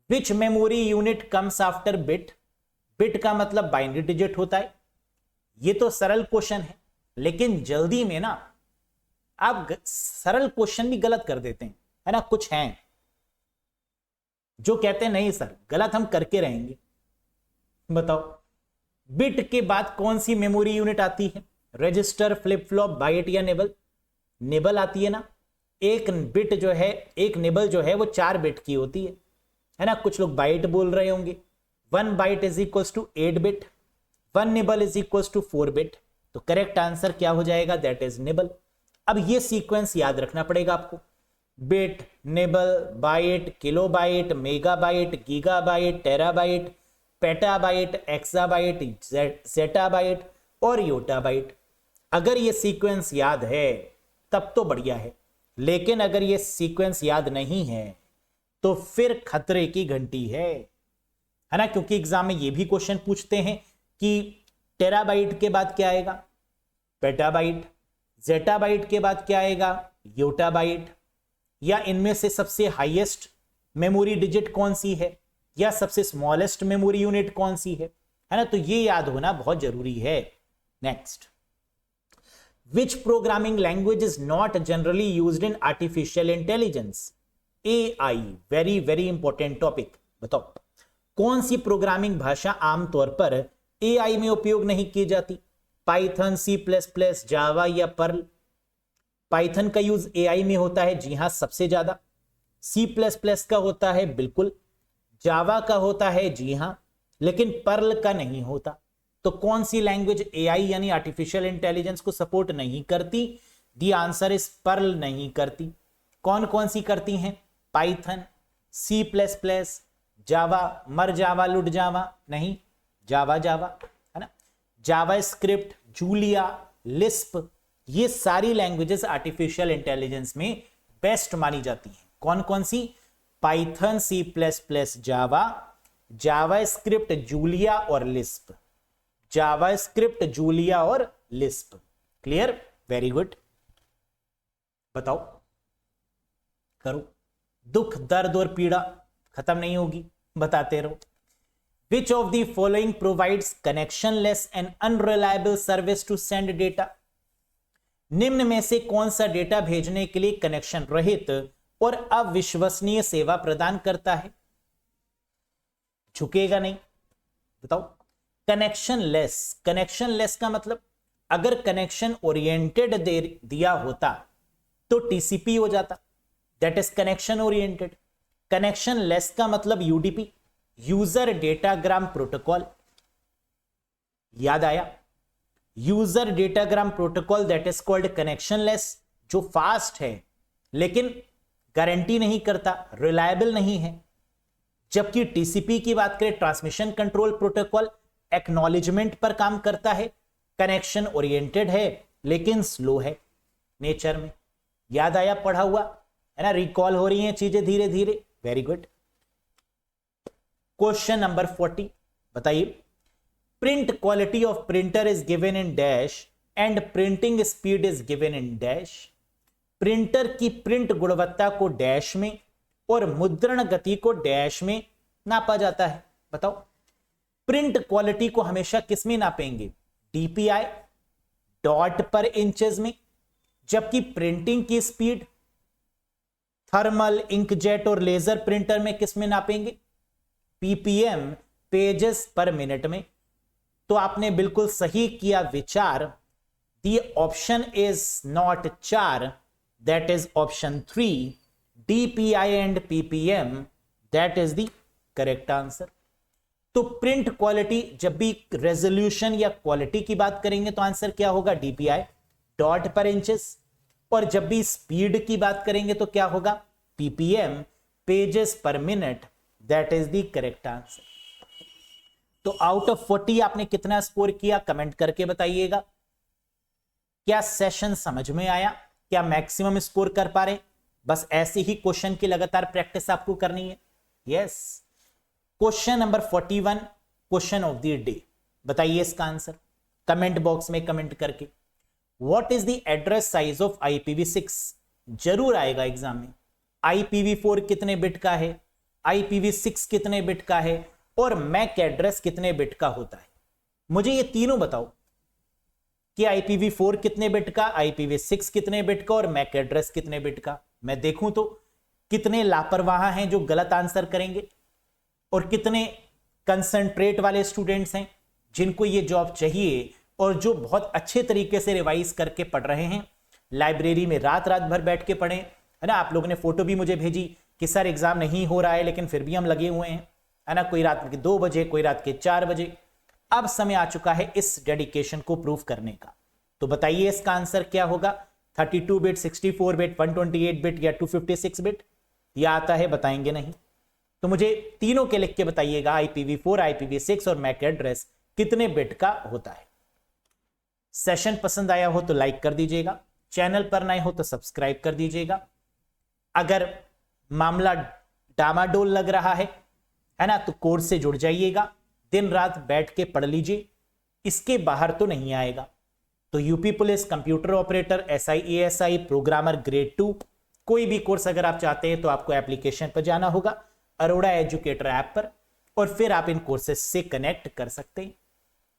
which memory unit comes after bit? Bit का मतलब बाइनरी डिजिट होता है। ये तो सरल क्वेश्चन है, लेकिन जल्दी में ना आप सरल क्वेश्चन भी गलत कर देते हैं, है ना। कुछ हैं जो कहते हैं नहीं सर गलत हम करके रहेंगे। बताओ, बिट के बाद कौन सी मेमोरी यूनिट आती है? रजिस्टर, फ्लिप फ्लॉप, बाइट या निबल? निबल आती है ना। एक बिट जो है, एक निबल जो है वो 4 बिट की होती है ना। कुछ लोग बाइट बोल रहे होंगे। 1 byte is equal to 8 bit, 1 nibble is equal to 4 bit. तो करेक्ट आंसर क्या हो जाएगा? That is nibble. अब ये सीक्वेंस याद रखना पड़ेगा आपको। Bit, nibble, byte, kilobyte, megabyte, gigabyte, terabyte, petabyte, exabyte, zettabyte और योटाबाइट। अगर ये सीक्वेंस याद है तब तो बढ़िया है, लेकिन अगर ये सीक्वेंस याद नहीं है तो फिर खतरे की घंटी है ना। क्योंकि एग्जाम में ये भी क्वेश्चन पूछते हैं कि टेराबाइट के बाद क्या आएगा? पेटाबाइट। जेटाबाइट के बाद क्या आएगा? योटाबाइट। या इनमें से सबसे हाईएस्ट मेमोरी डिजिट कौन सी है, या सबसे स्मॉलेस्ट मेमोरी यूनिट कौन सी है ना। तो ये याद होना बहुत जरूरी है। Next, which programming language is not generally used in artificial intelligence? AI, very very important topic. बताओ, कौन सी प्रोग्रामिंग भाषा आमतौर पर AI में उपयोग नहीं की जाती? पाइथन, C++, जावा या पर्ल? पाइथन का यूज AI में होता है, जी हां सबसे ज्यादा। C++ का होता है, बिल्कुल। जावा का होता है, जी हां, लेकिन पर्ल का नहीं होता। तो कौन सी लैंग्वेज AI यानी आर्टिफिशियल इंटेलिजेंस को सपोर्ट नहीं करती? दी आंसर इज पर्ल नहीं करती। कौन कौन सी करती हैं? पाइथन, C++, जावा, मर जावा लुट जावा नहीं, जावा जावा, है ना। जावास्क्रिप्ट, जूलिया, लिस्प, ये सारी लैंग्वेजेस आर्टिफिशियल इंटेलिजेंस में बेस्ट मानी जाती हैं। कौन कौन सी? पाइथन, सी प्लस प्लस, जावा, जावास्क्रिप्ट, जूलिया और लिस्प। जावास्क्रिप्ट, जूलिया और लिस्प। क्लियर? Very good. बताओ, करो। दुख, दर्द और पीड़ा खत्म नहीं होगी, बताते रहो। Which of the following provides connectionless and unreliable service to send data? निम्न में से कौन सा डेटा भेजने के लिए कनेक्शन रहित और अविश्वसनीय सेवा प्रदान करता है? झुकेगा नहीं। बताओ। कनेक्शनलेस, कनेक्शनलेस का मतलब अगर कनेक्शन ओरिएंटेड दिया होता तो टीसीपी हो जाता, that is connection oriented. Connectionless का मतलब यूडीपी, यूजर डेटाग्राम प्रोटोकॉल। याद आया? User datagram protocol that is called connectionless, जो फास्ट है लेकिन गारंटी नहीं करता, रिलायबल नहीं है। जबकि टीसीपी की बात करें, ट्रांसमिशन कंट्रोल प्रोटोकॉल, एक्नॉलेजमेंट पर काम करता है, कनेक्शन ओरिएंटेड है लेकिन स्लो है नेचर में। याद आया? पढ़ा हुआ है ना? रिकॉल हो रही हैं चीजें धीरे धीरे। Very good. क्वेश्चन नंबर 40 बताइए। Print quality of printer is given in dash and printing speed is given in dash. Printer की प्रिंट गुणवत्ता को डैश में और मुद्रण गति को डैश में नापा जाता है। बताओ। प्रिंट क्वालिटी को हमेशा किस में नापेंगे? डीपीआई, डॉट पर इंचेस में। जबकि प्रिंटिंग की स्पीड थर्मल, इंकजेट और लेजर प्रिंटर में किस में नापेंगे? पीपीएम, पेजेस पर मिनट में। तो आपने बिल्कुल सही किया विचार। The option is not 4, that is option 3, DPI and ppm, that is the correct answer. तो प्रिंट क्वालिटी, जब भी रेजोल्यूशन या क्वालिटी की बात करेंगे तो आंसर क्या होगा? डीपीआई, डॉट पर इंचेस। और जब भी स्पीड की बात करेंगे तो क्या होगा? पीपीएम, पेजेस पर minute, that is the correct answer. तो आउट ऑफ 40 आपने कितना स्कोर किया? कमेंट करके बताइएगा। क्या सेशन समझ में आया? क्या मैक्सिमम स्कोर कर पा रहे? बस ऐसे ही क्वेश्चन की लगातार प्रैक्टिस आपको करनी है। Yes. Question number 41, question of the day. बताइए इसका आंसर कमेंट बॉक्स में कमेंट करके। What is the address size of IPv6? जरूर आएगा एग्जाम में। IPv4 कितने बिट का है, IPv6 कितने बिट का है और मैक एड्रेस कितने बिट का होता है? मुझे ये तीनों बताओ कि IPv4 कितने बिट का, IPv6 कितने बिट का और मैक एड्रेस कितने बिट का। मैं देखूं तो कितने लापरवाह हैं जो गलत आंसर करेंगे और कितने कंसंट्रेट वाले स्टूडेंट्स हैं जिनको ये जॉब चाहिए और जो बहुत अच्छे तरीके से रिवाइज करके पढ़ रहे हैं, लाइब्रेरी में रात रात भर बैठ के पढ़े, है ना। आप लोगों ने फोटो भी मुझे भेजी कि सर एग्जाम नहीं हो रहा है लेकिन फिर भी हम लगे हुए हैं, है ना। कोई रात के 2 बजे, कोई रात के 4 बजे। अब समय आ चुका है इस डेडिकेशन को प्रूव करने का। तो बताइए इसका आंसर क्या होगा? 32 बिट, 64 बिट, 128 बिट या 256 बिट? या आता है? बताएंगे नहीं। तो मुझे तीनों के लिख के बताइएगा, IPv4, IPv6 और मैक एड्रेस कितने बिट का होता है। सेशन पसंद आया हो तो लाइक कर दीजिएगा, चैनल पर नए हो तो सब्सक्राइब कर दीजिएगा। अगर मामला डामाडोल लग रहा है ना, तो कोर्स से जुड़ जाइएगा, दिन रात बैठ के पढ़ लीजिए, इसके बाहर तो नहीं आएगा। तो UP police, computer operator, SI ASI, programmer grade 2, कोई भी कोर्स अगर आप चाहते हैं तो आपको एप्लीकेशन पर जाना होगा, अरोड़ा एजुकेटर ऐप पर, और फिर आप इन कोर्सेज से कनेक्ट कर सकते हैं।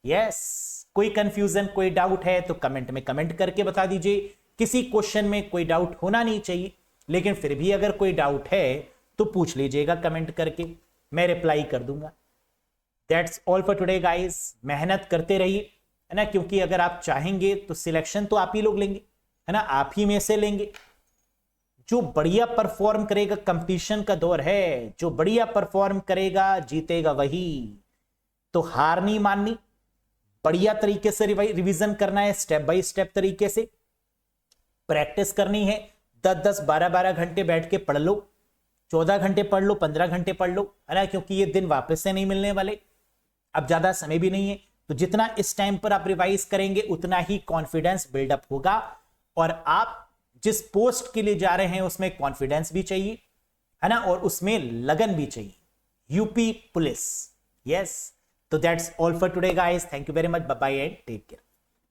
यस। कोई कंफ्यूजन, कोई डाउट है तो कमेंट में कमेंट करके बता दीजिए। किसी क्वेश्चन में कोई डाउट होना नहीं चाहिए, लेकिन फिर भी अगर कोई डाउट है तो पूछ लीजिएगा कमेंट करके, मैं रिप्लाई कर दूंगा। That's all for today guys. मेहनत करते रहिए, है ना, क्योंकि अगर आप चाहेंगे तो सिलेक्शन तो आप ही लोग लेंगे, है ना, आप ही में से लेंगे। जो बढ़िया परफॉर्म करेगा, कंपटीशन का दौर है, जो बढ़िया परफॉर्म करेगा जीतेगा वही। तो हार नहीं माननी, बढ़िया तरीके से रिवीजन करना है, स्टेप बाय स्टेप तरीके से प्रैक्टिस करनी है। 10-10, 12-12 घंटे बैठ के पढ़ लो, 14 घंटे पढ़ लो, 15 घंटे पढ़ लो, है ना, क्योंकि ये दिन वापस से नहीं मिलने वाले। अब ज्यादा समय भी नहीं है, तो जितना इस टाइम पर आप रिवाइज करेंगे उतना ही कॉन्फिडेंस बिल्डअप होगा, और आप जिस पोस्ट के लिए जा रहे हैं उसमें कॉन्फिडेंस भी चाहिए, है ना, और उसमें लगन भी चाहिए। UP police, yes. तो that's all for today guys, thank you very much, bye bye and take care.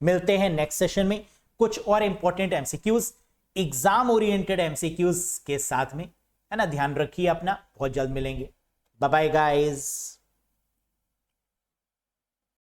मिलते हैं नेक्स्ट सेशन में कुछ और important MCQs, exam oriented MCQs के साथ में, है ना। ध्यान रखिए अपना, बहुत जल्द मिलेंगे। Bye bye guys.